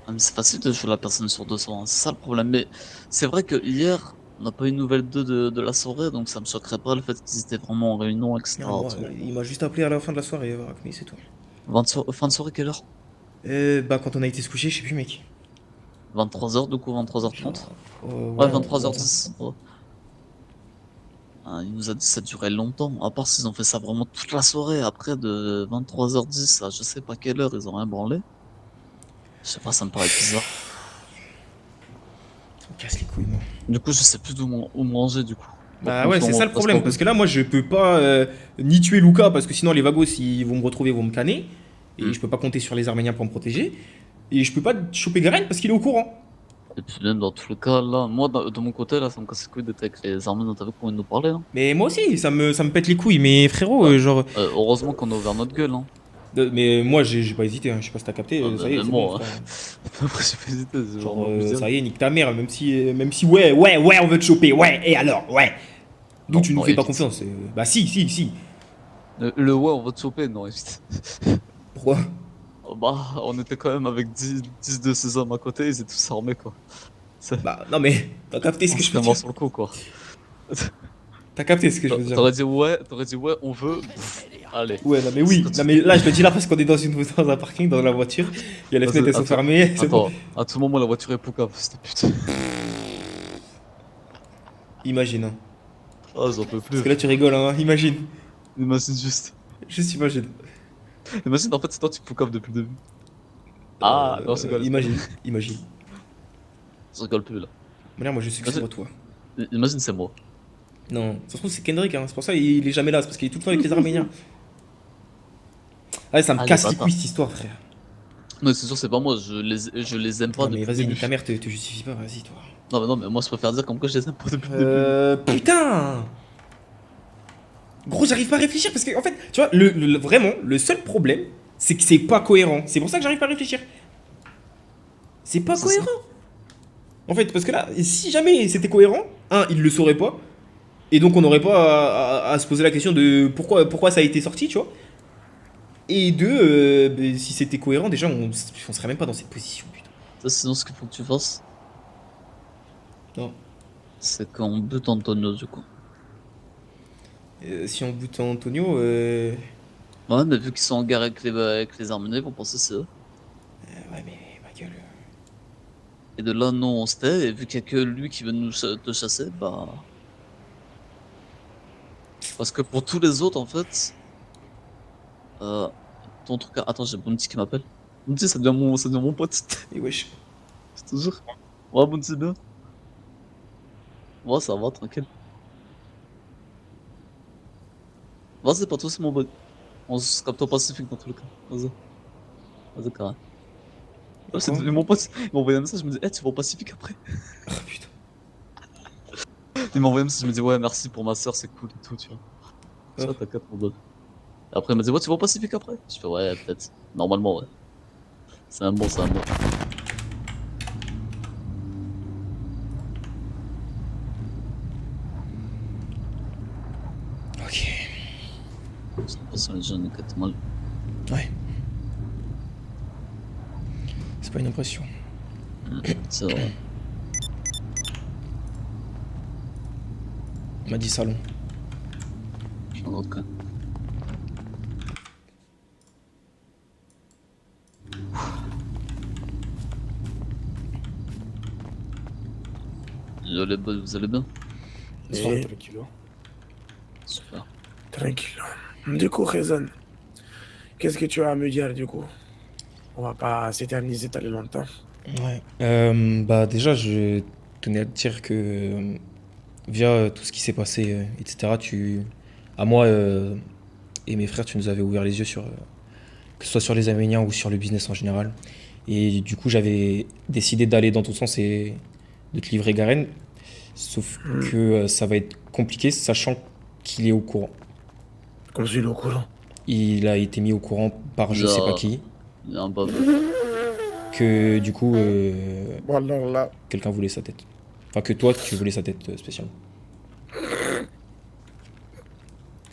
Ah, mais c'est facile de jouer la personne sur 200, hein. C'est ça le problème. Mais c'est vrai que hier, on n'a pas eu de nouvelle de la soirée, donc ça me choquerait pas le fait qu'ils étaient vraiment en réunion, etc. Non, il m'a juste appelé à la fin de la soirée, mais c'est tout. Fin de soirée, quelle heure? Bah quand on a été se coucher, je sais plus mec. 23h du coup, 23h30. Ouais, 23h10. Ouais. Il nous a dit que ça durait longtemps, à part s'ils ont fait ça vraiment toute la soirée, après de 23h10 à je sais pas quelle heure, ils ont rien branlé. Je sais pas, ça me paraît bizarre. Ça me casse les couilles, moi. Du coup, je sais plus où manger, du coup. Bah ouais, c'est ça le problème, parce que là, moi, je peux pas ni tuer Luca, parce que sinon les Vagos, ils vont me retrouver, ils vont me canner, et je peux pas compter sur les Arméniens pour me protéger, et je peux pas choper Garen parce qu'il est au courant. Et puis même dans tous les cas, là, moi, de mon côté, là, ça me casse les couilles d'être avec les Arméniens, t'as vu comment ils nous parlaient, hein. Mais moi aussi, ça me pète les couilles, mais frérot, genre... heureusement qu'on a ouvert notre gueule, hein. Mais moi, j'ai pas hésité, hein. Je sais pas si t'as capté, ça y est, c'est bon. Après, j'ai pas hésité, genre, ça y est, nique ta mère, même si ouais, on veut te choper, ouais, et alors, ouais. Donc tu nous fais pas confiance. Bah si. Le ouais, on va te choper, non, évite. Pourquoi? Bah, on était quand même avec 10 de ces hommes à côté, ils étaient tous armés, quoi. Bah, non mais, t'as capté ce que je veux dire. Sur le coup, quoi. T'as capté ce que je veux dire. T'aurais dit ouais, on veut. Allez. Ouais, non mais oui. Non mais là, je le dis là parce qu'on est dans un parking, dans la voiture. Il y a les fenêtres, elles sont fermées. Attends, à tout moment, la voiture est poucave, c'était putain. Imagine, hein. Ah, j'en peux plus. Parce que là, tu rigoles, hein. Imagine. Imagine juste. Juste imagine. Imagine, en fait, c'est toi, tu poucaves depuis le début. Ah, non, c'est quoi imagine. Je rigole plus, là. Moi, je suis que sur toi. Imagine, c'est moi. Non, ça se trouve, c'est Kendrick, hein. C'est pour ça qu'il est jamais là. C'est parce qu'il est tout le temps avec les Arméniens. Ah, ça me casse les couilles, cette histoire, frère. Non, c'est sûr, c'est pas moi. Je les aime pas. Non, mais vas-y, ta mère te justifie pas, vas-y, toi. Non, mais moi, je préfère dire comme quoi je les aime pas depuis le début. Putain! Gros, j'arrive pas à réfléchir parce que, en fait, tu vois, vraiment, le seul problème, c'est que c'est pas cohérent. C'est pour ça que j'arrive pas à réfléchir. C'est pas cohérent. En fait, parce que là, si jamais c'était cohérent, il le saurait pas. Et donc, on n'aurait pas à se poser la question de pourquoi ça a été sorti, tu vois. Et deux, si c'était cohérent, déjà, on serait même pas dans cette position, putain. Ça, sinon, ce qu'il faut que tu fasses. Non. C'est qu'on bute Antonio, du coup. Si on bute Antonio, Ouais, mais vu qu'ils sont en guerre avec les Arméniens, ils vont penser c'est eux. Ouais, mais ma gueule. Et de là, non, on se tait, et vu qu'il y a que lui qui veut te chasser, bah. Parce que pour tous les autres, en fait. Ton truc. Attends, j'ai Bounty qui m'appelle. Bounty, ça devient mon pote. Et wesh. Je te jure. Ouais, Bounty, bien. Ouais, ça va, tranquille. Vas-y, pas toi, c'est mon boy. On se capte au Pacifique dans tous les cas. Vas-y. Vas-y, carré. Ouais, c'est devenu mon pote. Il m'a envoyé un message, je me dis, eh, tu vas au Pacifique après? Oh putain. Il m'a envoyé un message, je me dis, ouais, merci pour ma soeur, c'est cool et tout, tu vois. Tu vois, t'inquiète, mon boy. Et après, il m'a dit, ouais, tu vas au Pacifique après? Je fais, ouais, peut-être. Normalement, ouais. C'est un bon, c'est un bon. Ok. J'ai l'impression que les jeunes écoutent mal. Ouais. C'est pas une impression. C'est vrai. On m'a dit salon. Ok. Yo les boys, vous allez bien? Oui, Tranquille. Super. tranquille. Du coup, Rezan, qu'est-ce que tu as à me dire du coup? On va pas s'éterniser très longtemps. Ouais. Bah déjà, je tenais à te dire que via tout ce qui s'est passé, etc., à moi et mes frères, tu nous avais ouvert les yeux sur, que ce soit sur les Arméniens ou sur le business en général. Et du coup, j'avais décidé d'aller dans ton sens et de te livrer Garen. Sauf que ça va être compliqué, sachant qu'il est au courant. Comme je suis au courant. Il a été mis au courant par je sais pas qui. Il y a un bug. Que du coup, Bon, alors là, quelqu'un voulait sa tête. Enfin, que toi, tu voulais sa tête spécialement.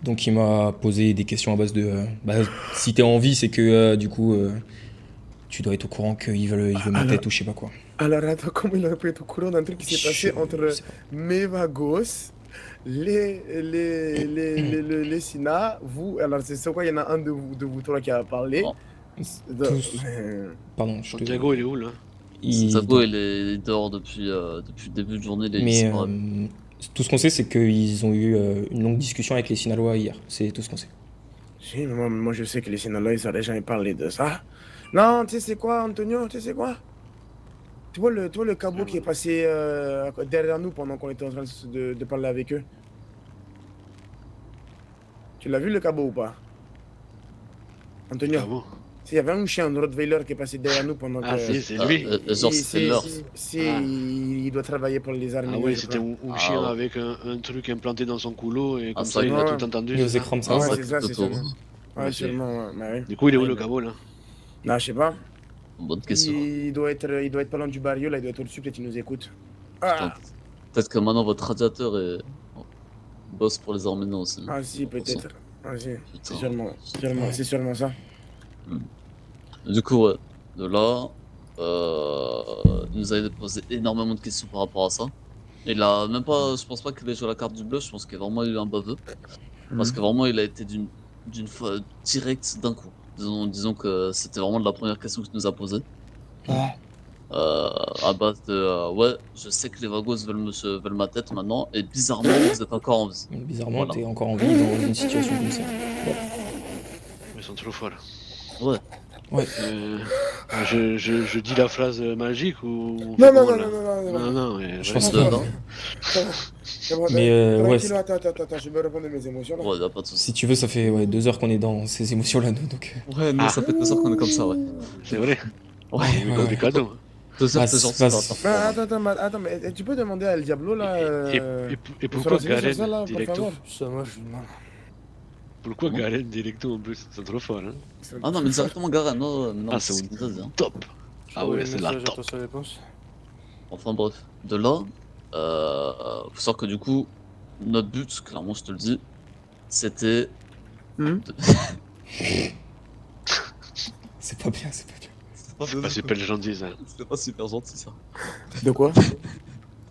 Donc il m'a posé des questions à base de bah, si t'es en vie, c'est que du coup tu dois être au courant qu'il veut ma tête ou je sais pas quoi. alors attends, comment il a pu être au courant d'un truc qui s'est passé entre sais pas. Mevagos, les Sina, vous, alors c'est quoi, il y en a un de vous trois qui a parlé. Bon. Tous. Pardon, je te... Santiago, il est où là? Santiago, il est dehors depuis le début de journée. Mais tout ce qu'on sait, c'est qu'ils ont eu une longue discussion avec les Sinalois hier. C'est tout ce qu'on sait. Si, moi je sais que les Sinalois, ils auraient jamais parlé de ça. Non, tu sais c'est quoi, Antonio, tu sais quoi? Tu vois le cabot qui est passé derrière nous pendant qu'on était en train de parler avec eux? Tu l'as vu le cabot ou pas? Antonio? Cabot. Il y avait un chien, un Rottweiler qui est passé derrière nous pendant Ah, que... c'est lui. Genre, c'est leur. Il doit travailler pour les armées. Ah ouais, c'était un Ah, chien ouais. avec un truc implanté dans son couloir et comme ça, ça il ouais. a tout entendu. Il aux c'est ça écrans, ça. Ouais, ça c'est ça, coupe c'est tout. ça. Ouais, Ok. sûrement, ouais. Bah oui. Du coup, il est où Ouais, le mais- cabot là? Non, je sais pas. Bonne question. Il doit être pas loin du barrio, là, il doit être au-dessus, peut-être il nous écoute. Ah, Peut-être que maintenant votre radiateur est bosse pour les Arméniens aussi. ah si, peut-être. Ah si, c'est Putain. sûrement ça. Du coup, ouais, de là, il nous avait posé énormément de questions par rapport à ça. Il a même pas, je pense pas qu'il ait joué la carte du bluff, je pense qu'il a vraiment eu un baveux. Parce que vraiment, il a été d'une fois direct d'un coup. Disons que c'était vraiment la première question qu'il nous a posée. À base de ouais, je sais que les Vagos veulent ma tête maintenant, et bizarrement, vous êtes encore en vie. Bizarrement, Voilà. t'es encore en vie dans une situation comme ça. Ils sont trop folles. Ouais. Ouais. Je dis la phrase magique ou... Non, mais Je pense vraiment. pas. Mais ouais, Attends, je vais répondre de mes émotions là. Ouais, y'a pas de soucis. si tu veux, ça fait 2 heures qu'on est dans ces émotions-là, nous. Donc... Ouais, nous, ça fait 2 heures qu'on est comme ça, ouais. C'est vrai. Ouais, On lui donne des cadeaux. 2 heures, Ah, c'est c'est gentil. pas- Attends, mais tu peux demander à El Diablo là. Et de se pourquoi renseigner sur ça, là, Garen pour Directo? favor. Ça, moi je lui demande. Pourquoi Garen Directo en plus? C'est trop fort, hein? Ah non, mais directement Garen, non, Ah, c'est c'est ce qu'il nous a dit, hein. top! Ah ouais, c'est la top! Enfin bref, de là, faut savoir que du coup, notre but, clairement je te le dis, c'était... C'est pas bien, c'est pas bien. C'est pas super gentil ça. C'était pas super gentil ça. De quoi?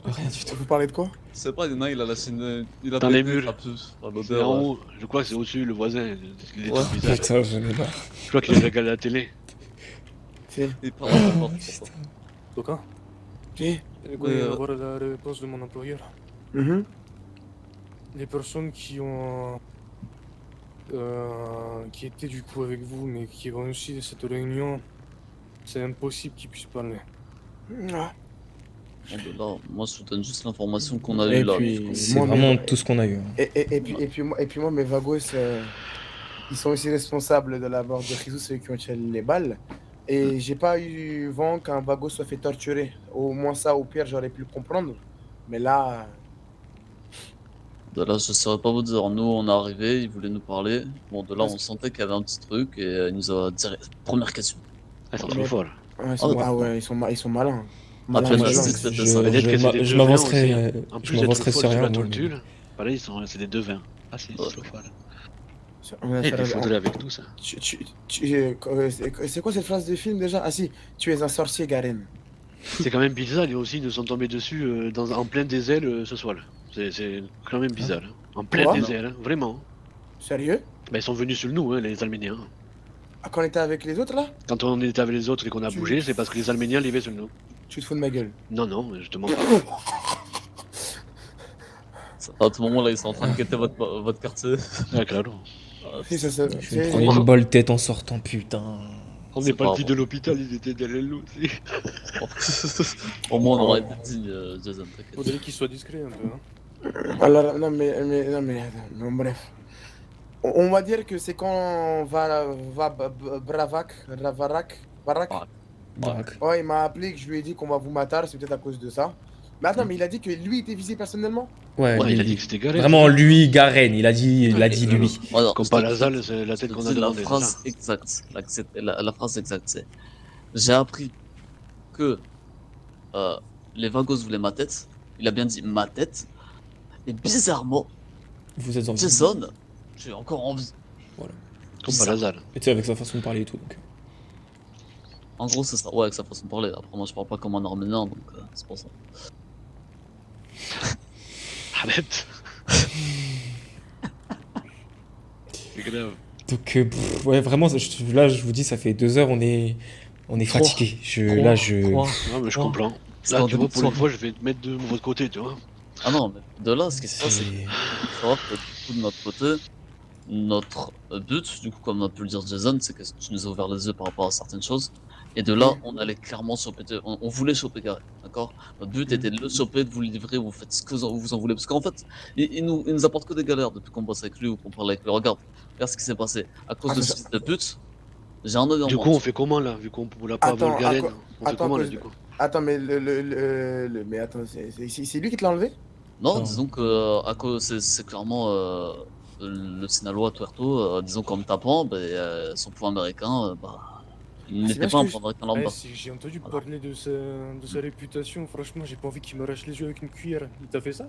Rien du tout. Vous parlez de quoi? Je sais pas, il y en a, il a lâché une... Il a Dans les pété, murs. ça pue, à C'est l'odeur. en haut, je crois que c'est au-dessus, le voisin. Il est Ouais. tout bizarre. Putain, je n'ai pas. Je crois qu'il est regardé à la télé. Il parle à la porte, c'est pour ça. D'accord. Si. Je voulais avoir la réponse de mon employeur. Les personnes qui ont... qui étaient du coup avec vous, mais qui ont aussi cette réunion C'est impossible qu'il puisse parler. Ah. Bon, ben là, moi je vous donne juste l'information qu'on a Et eue là. puis, C'est moi, vraiment mes- tout ce qu'on a eu. Hein. et puis moi, mes vagos, ils sont aussi responsables de la mort de Jesus, ceux qui ont tiré les balles. Et j'ai pas eu vent qu'un vago soit fait torturer. Au moins ça, au pire, j'aurais pu le comprendre. Mais là, De là, je saurais pas vous dire. Nous, on est arrivé, il voulait nous parler. Bon, de là, Parce on sentait qu'il y avait un petit truc et il nous a dit première question. Elles sont Mais- trop folles. ouais, ils sont, Ah, ah ouais, ils sont malins. Après, Malins, je malins. sais que c'était Je- ça. Peut-être que c'est des je devins m'avancerai, aussi. En je plus d'être m'avancerai folles sur sur rien. la moi, tortue, pareil, c'est des devins. Ah si, c'est trop folle. On a Et fait- il faudrait avec nous ça. c'est quoi cette phrase de film déjà? Ah si, tu es un sorcier, Garen. C'est quand même bizarre, ils aussi nous sont tombés dessus en plein désert ce soir. C'est quand même bizarre. Hein. En plein Quoi désert, hein, vraiment. Sérieux? Ils sont venus sur nous, hein, les Arméniens. Ah, quand on était avec les autres là? Quand on était avec les autres et qu'on a bougé, c'est parce que les Arméniens livaient sur nous. Tu te fous de ma gueule. Non, non, je te mens pas. À tout moment là, ils sont en train de guetter votre quartier. Ah, claro. Si, ça, Je vais me prendre une balle tête en sortant, putain. On C'est est parti pas de l'hôpital, ils étaient derrière nous aussi. Au moins, on aurait été digne, Jason, t'inquiète. Faudrait qu'il soit discret un peu. Hein. Alors, non mais, non, bref. On va dire que c'est quand Barak, ouais, il m'a appelé que je lui ai dit qu'on va vous mater, c'est peut-être à cause de ça. Mais attends, mais il a dit que lui était visé personnellement? Ouais, Ouais, il a lui. dit que c'était Garen. Vraiment, lui, Garen, il a dit lui. Alors, Comme je pas te- la salle, c'est la tête je te qu'on a dis la demandé. phrase exacte. La phrase exacte, c'est: j'ai appris que les Vagos voulaient ma tête. Il a bien dit ma tête. Et bizarrement, Vous êtes en vie. Jason, tu es encore en vie. Comme pas la salle. Et tu sais, avec sa façon de parler et tout. Donc. En gros, c'est ça. Ouais, avec sa façon de parler. Après, moi, je parle pas comme un Arménien, donc c'est pour ça. Arrête. C'est grave. Donc, ouais, vraiment, là, je vous dis, ça fait 2 heures, on est fatigué. Là, Non, mais je comprends. Là, tu vois, pour une fois, je vais te mettre de votre côté, tu vois. Ah non, mais de là, ce qui se passe, c'est qu'il faut savoir que du coup, de notre côté, notre but, du coup, comme a pu le dire Jason, c'est que tu nous as ouvert les yeux par rapport à certaines choses. Et de là, on allait clairement choper, on voulait choper Garen, d'accord? Notre but était de le choper, de vous le livrer, vous faites ce que vous en voulez. Parce qu'en fait, il nous apporte que des galères depuis qu'on bosse avec lui ou qu'on parle avec lui. Regarde ce qui s'est passé. À cause de ce fils de pute, j'ai un œil en Du moins. coup, on fait comment là, vu qu'on l'a pas Attends, vol Garen? à quoi- On fait attends, comment là, cause- du coup? Attends, mais mais attends, c'est lui qui te l'a enlevé? Non, disons que à cause, c'est clairement le Sinaloa Tuerto, disons qu'en me tapant, son pouvoir américain, il C'est n'était bien pas un ce que pouvoir américain Ouais, lambda. si j'ai entendu parler de sa réputation, franchement, j'ai pas envie qu'il m'arrache les yeux avec une cuillère. Il t'a fait ça?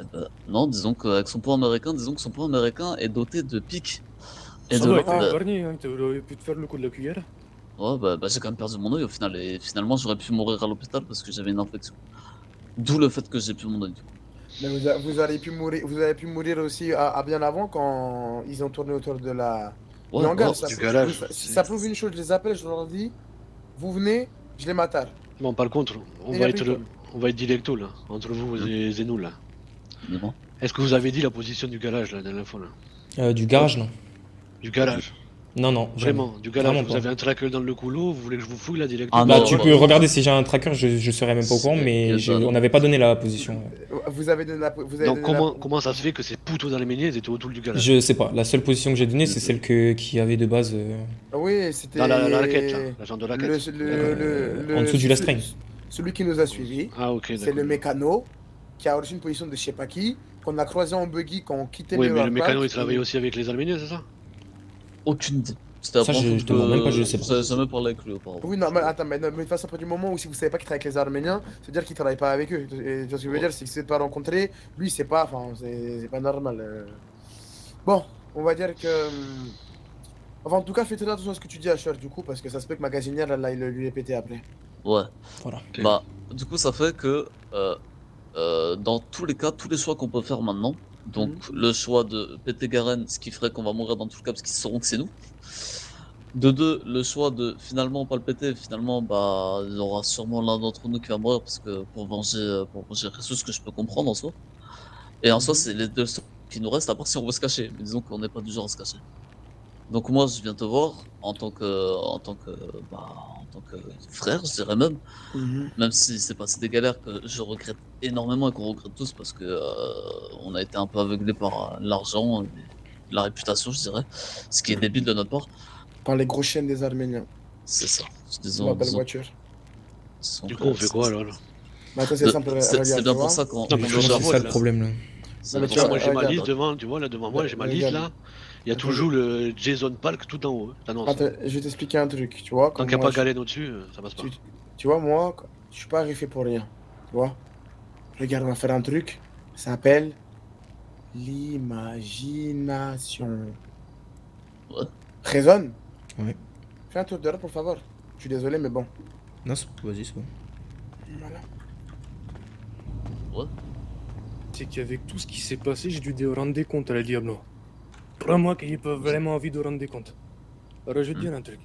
Non, disons qu'avec son pouvoir américain, disons que son pouvoir américain est doté de pics. Et Ça de doit être l'autre, épargné, hein. T'aurais pu te faire le coup de la cuillère. ouais, j'ai quand même perdu mon œil au final. Et finalement, j'aurais pu mourir à l'hôpital parce que j'avais une infection. D'où le fait que j'ai plus mon œil. Mais vous avez pu mourir aussi à bien avant quand ils ont tourné autour de la... Ouais, du hangar, ouais, ça, du garage. ça prouve une chose, je les appelle, je leur dis, vous venez, je les matare. Bon, par contre, on Et va la être, bricole. on va être directo là, entre vous et nous là. Dis-moi. Est-ce que vous avez dit la position du garage la dernière fois là? du garage, non. Du garage? Non, non. Vraiment, du garage. Vraiment Vous pas. avez un tracker dans le couloir, vous voulez que je vous fouille là directement? Ah Bah, non, tu bah, peux regarder si j'ai un tracker, je serais même pas au courant, C'est mais que dalle. on n'avait pas donné la position. Vous avez donné la... Vous avez Donc donné comment ça se fait que ces poutons d'Arméniens étaient autour du garage? Je sais pas, la seule position que j'ai donnée, c'est celle qui avait de base. Oui, c'était... Dans la raquette là, la jambe de raquette. En dessous du lastring. Celui qui nous a suivis, Ah ok, c'est d'accord. le mécano qui a reçu une position de je sais pas qui, qu'on a croisé en buggy quand on quittait Oui, le mais le Hard mécano Park, il travaille et- aussi avec les Arméniens, c'est ça? Aucune idée. C'était Ça, avant je tout te demande même pas, je sais pas. J'avais jamais parlé avec lui auparavant. Oui, non, mais attends, mais de toute façon, à partir du moment où si vous savez pas qu'il travaille avec les Arméniens, c'est-à-dire qu'il travaille pas avec eux. Et, tu vois ce que je veux dire, c'est que si vous pas rencontré, lui, c'est pas, enfin, c'est pas normal. Bon, on va dire que. Enfin, en tout cas, fais très attention à ce que tu dis à Cher, du coup, parce que ça se peut que Magasinière, là, il lui est pété après. Ouais. Voilà. Ok. Bah, du coup, ça fait que dans tous les cas, tous les choix qu'on peut faire maintenant, donc le choix de péter Garen, ce qui ferait qu'on va mourir dans tous les cas parce qu'ils sauront que c'est nous. De deux, le choix de finalement pas le péter, finalement, bah, il y aura sûrement l'un d'entre nous qui va mourir parce que pour venger Jesus, ce que je peux comprendre en soi. Et en soi, c'est les deux seuls qui nous restent, à part si on veut se cacher. Mais disons qu'on n'est pas du genre à se cacher. Donc moi, je viens te voir en tant que frère, je dirais même. Même si c'est passé des galères que je regrette énormément et qu'on regrette tous parce que on a été un peu aveuglé par l'argent, et la réputation, je dirais, ce qui est débile de notre part. Par les gros chiens des Arméniens. C'est ça. Ma Disons, belle disons, voiture. disons Du que coup, on fait quoi alors Bah, toi, c'est simple, c'est regarde, bien tu pour vois. ça qu'on. Non, mais qu'on je doit veux C'est savoir, ça le là. problème là. C'est mais pour tu ça vois, Moi, j'ai ma regarde. liste devant, tu vois, là devant moi, j'ai ma liste Regarde. là. Il y a Attends, toujours le Jason Park tout en haut, l'annonce. Attends, je vais t'expliquer un truc, tu vois. Tant Comme qu'il n'y a moi, pas Galen au-dessus, ça passe pas. tu vois, moi, je suis pas arrivé pour rien. Tu vois. Regarde, on va faire un truc. Ça s'appelle l'imagination. Ouais. Raisonne. Ouais. Fais un tour de là, pour favor. Je suis désolé, mais bon. Non, vas-y, c'est bon. Voilà. Ouais. C'est qu'avec tout ce qui s'est passé, j'ai dû rendre des comptes à la Diablo. Crois-moi qu'il n'y a pas vraiment envie de rendre des comptes. Alors je vais te dire un truc.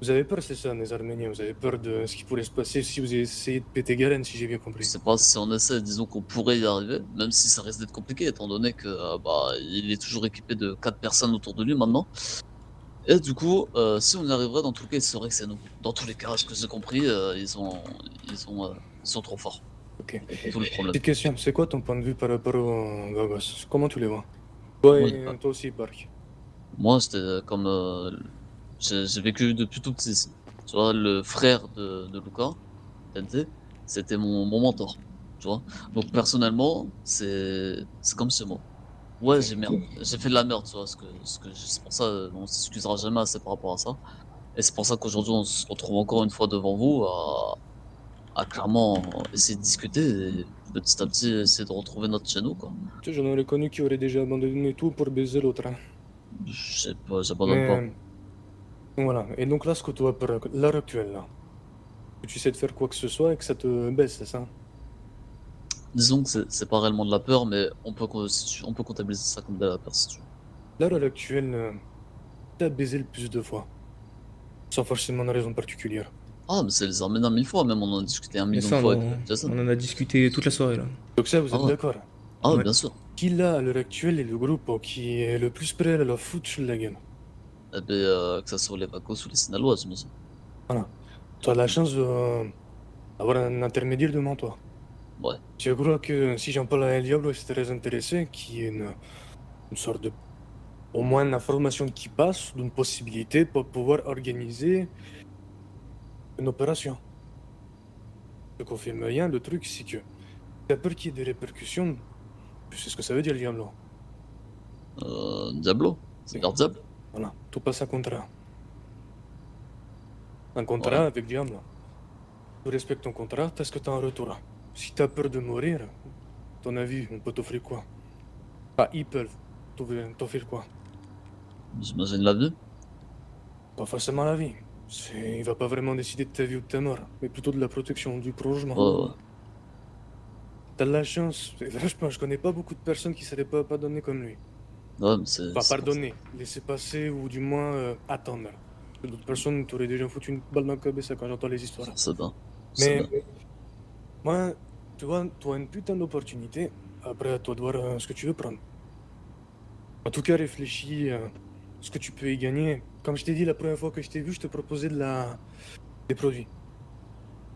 Vous avez peur, c'est ça, les Arméniens. Vous avez peur de ce qui pourrait se passer si vous essayez de péter Galen, si j'ai bien Je compris. sais pas si on essaie, disons qu'on pourrait y arriver, même si ça risque d'être compliqué, étant donné que bah, il est toujours équipé de 4 personnes autour de lui maintenant. Et du coup, si on y arriverait, dans tous les cas, il saurait que c'est nous. Dans tous les cas, ce que j'ai compris, ils sont trop forts. Ok. C'est tout le problème. Petite question, c'est quoi ton point de vue par rapport aux Vagos? Comment tu les vois? Toi et toi aussi, Park. Moi, j'étais comme. J'ai vécu depuis tout petit ici. Tu vois, le frère de Luca, TNT, c'était mon mentor. Tu vois. Donc, personnellement, c'est comme chez moi. Ouais, j'ai fait de la merde, tu vois. C'est pour ça, on s'excusera jamais assez par rapport à ça. Et c'est pour ça qu'aujourd'hui, on se retrouve encore une fois devant vous à clairement essayer de discuter et petit à petit essayer de retrouver notre chez nous, quoi. Tu sais, j'en aurais connu qui aurait déjà abandonné tout pour baiser l'autre. Hein. Je sais pas, j'abandonne pas. Voilà, et donc là, ce que tu as pour l'heure actuelle, là, que tu sais de faire quoi que ce soit et que ça te baisse, c'est ça? Disons que c'est pas réellement de la peur, mais on peut comptabiliser ça comme de la peur si tu veux. L'heure à l'actuelle, t'as baisé le plus de fois. Sans forcément une raison particulière. Ah, mais c'est les Arméniens 1000 fois, même on en a discuté un Mais million ça, de fois avec Jason. on en a discuté toute la soirée là. Donc ça, vous êtes Ah ouais. d'accord? Ah, Ouais. bien sûr. Qui là, à l'heure actuelle, est le groupe qui est le plus prêt à la foutre sur la gueule? Eh ben, que ça soit les Vacos ou les Sinalois, j'imagine. Voilà. Tu as la chance d'avoir un intermédiaire devant toi. Ouais. Je crois que si j'en parle à El Diablo, c'est très intéressé, qui est une sorte de... Au moins une information qui passe d'une possibilité pour pouvoir organiser une opération. Je confirme rien, le truc c'est que t'as peur qu'il y ait des répercussions, tu sais ce que ça veut dire, Diablo. Diablo, c'est garde Diable. Voilà, tu passes un contrat. Un contrat avec Diablo. Tu respectes ton contrat, t'as ce que t'as en retour. Si t'as peur de mourir, ton avis, on peut t'offrir quoi? Ah, ils peuvent t'offrir quoi? J'imagine la vie. Pas forcément la vie. Il va pas vraiment décider de ta vie ou de ta mort, mais plutôt de la protection, du prolongement. Ouais. T'as de la chance. Et franchement, je connais pas beaucoup de personnes qui seraient pas pardonnées comme lui. Ouais, mais c'est. Pas pardonner, laisser passer ou du moins attendre. D'autres personnes t'auraient déjà foutu une balle dans le cabessa quand j'entends les histoires. C'est bien. Mais moi, tu vois, toi une putain d'opportunité. Après, à toi de voir ce que tu veux prendre. En tout cas, réfléchis ce que tu peux y gagner. Comme je t'ai dit la première fois que je t'ai vu, je te proposais des produits.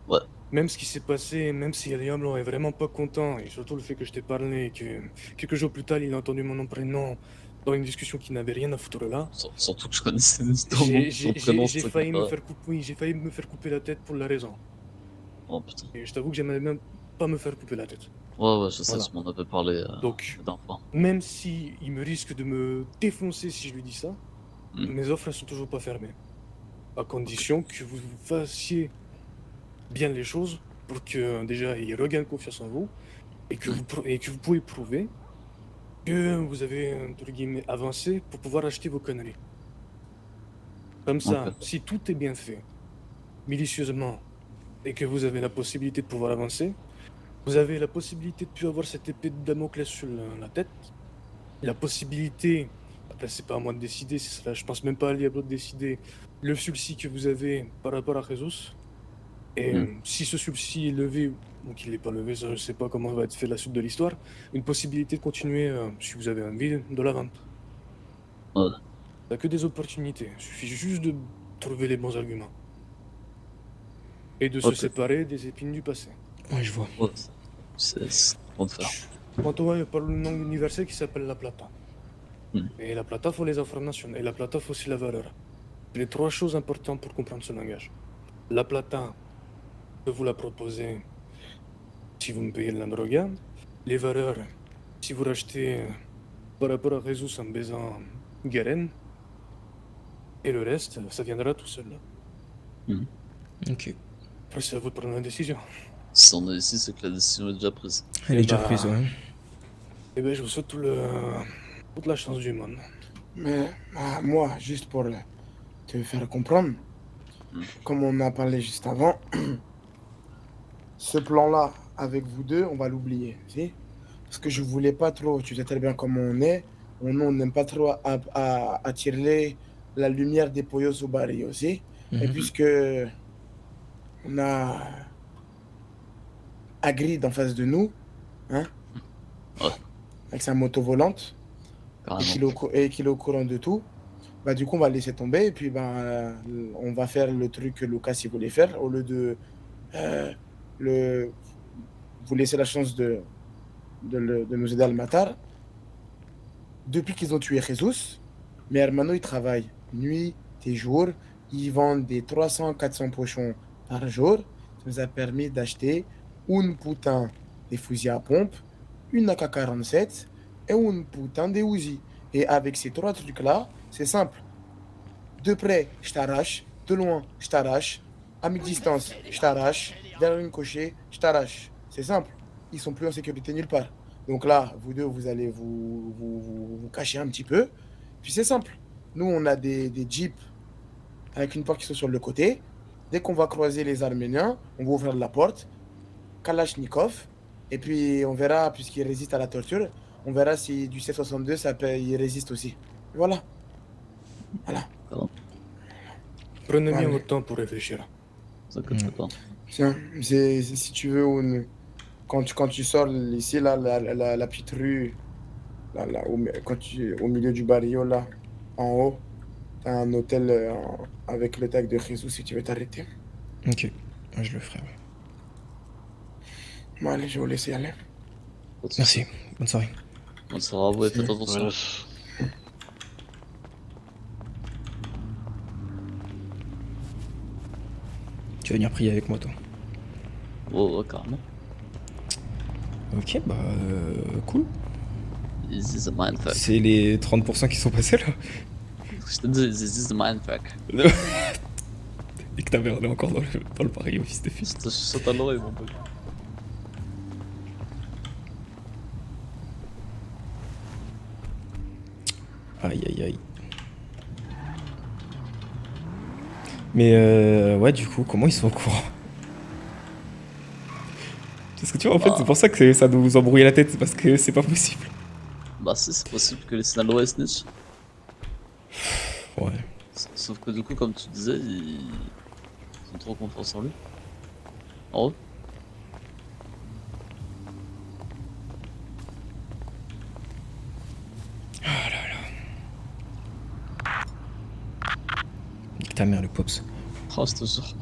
Ouais. Même ce qui s'est passé, même si El Diablo est vraiment pas content, et surtout le fait que je t'ai parlé, et que quelques jours plus tard, il a entendu mon nom prénom dans une discussion qui n'avait rien à foutre là. Surtout que je connaissais J'ai failli me faire couper, oui, j'ai failli me faire couper la tête pour la raison. Oh putain. Et je t'avoue que j'aimerais même pas me faire couper la tête. Ouais, je sais, Voilà. tu m'en avais parlé Donc, la dernière fois. même si il me risque de me défoncer si je lui dis ça, mes offres elles sont toujours pas fermées. À condition que vous fassiez bien les choses pour que déjà il regagne confiance en vous et que vous pouvez prouver que vous avez entre guillemets avancé pour pouvoir acheter vos conneries. Comme ça, si tout est bien fait, minutieusement, et que vous avez la possibilité de pouvoir avancer, vous avez la possibilité de plus avoir cette épée de Damoclès sur la tête, la possibilité, après c'est pas à moi de décider, je pense même pas à Diablo de décider, le sulci que vous avez par rapport à Jesus, et si ce sulci est levé ou qu'il n'est pas levé, ça, je sais pas comment va être fait la suite de l'histoire, une possibilité de continuer, si vous avez envie, de la vente. Ouais. T'as que des opportunités. Il suffit juste de trouver les bons arguments. Et de se Ok. séparer des épines du passé. Ouais, je vois. Ouais, c'est bon de faire. Antoine parle d'une langue universelle qui s'appelle la plata. Hmm. Et la plata, faut les informations. Et la plata, faut aussi la valeur. C'est les trois choses importantes pour comprendre ce langage. La plata, je peux vous la proposer si vous me payez de la droga. Les valeurs, si vous rachetez par rapport à Jesus en baisant Guérin. Et le reste, ça viendra tout seul. Ok. Après, c'est à vous de prendre la décision. Si on est ici, c'est que la décision est déjà prise. Elle est déjà prise, ouais. Eh ben, je vous souhaite toute la chance du monde. Mais moi, juste pour te faire comprendre, comme on a parlé juste avant, ce plan-là, avec vous deux, on va l'oublier, si? Parce que je voulais pas trop, tu sais très bien comment on est, on n'aime pas trop attirer la lumière des pollos au baril aussi. Et puisque on a Hagrid en face de nous, hein, avec sa moto volante, et qu'il est au courant de tout, bah du coup on va laisser tomber et puis on va faire le truc que Lucas il voulait faire au lieu de vous laisser la chance de nous aider à le matar. Depuis qu'ils ont tué Jesus, mes hermanos ils travaillent nuit et jour, ils vendent des 300-400 pochons par jour. Ça nous a permis d'acheter une putain des fusils à pompe, une AK-47 et une putain des Uzi. Et avec ces trois trucs-là, c'est simple. De près, je t'arrache. De loin, je t'arrache. À mi-distance, je t'arrache. Derrière une cochée, je t'arrache. C'est simple. Ils sont plus en sécurité nulle part. Donc là, vous deux, vous allez vous cacher un petit peu. Puis c'est simple. Nous, on a des jeeps avec une porte qui sont sur le côté. Dès qu'on va croiser les Arméniens, on va ouvrir la porte. Kalachnikov. Et puis on verra, puisqu'ils résistent à la torture, on verra si du C-62, il résiste aussi. Voilà. Voilà. Prenez bien Allez. votre temps pour réfléchir. Tiens, si tu veux, quand tu sors ici, là, la petite rue, là, au milieu du barrio, là, en haut, t'as un hôtel avec le tag de Jesus si tu veux t'arrêter. Ok, ouais, je le ferai. Ouais. Bon, allez, je vais vous laisser aller. Merci, bonne soirée. Bonne soirée à vous et faites attention. Voilà. Tu vas venir prier avec moi, toi. Oh, carrément. Ok, bah cool. This is a mindfuck. C'est les 30% qui sont passés là. Je te dis, this is a mindfuck. Et que t'avais regardé encore dans le pari au fils de fils. Je saute à l'oreille, mon pote. Aïe aïe aïe. Mais ouais, du coup, comment ils sont au courant? Parce que tu vois, en fait, c'est pour ça que ça nous embrouille la tête, parce que c'est pas possible. Bah si, c'est possible que les Sinalois snitch. Ouais. Sauf que du coup, comme tu disais, ils ont trop confiance en lui. En eux. Ah là là. Nique ta mère, le Pops. Oh, je te jure.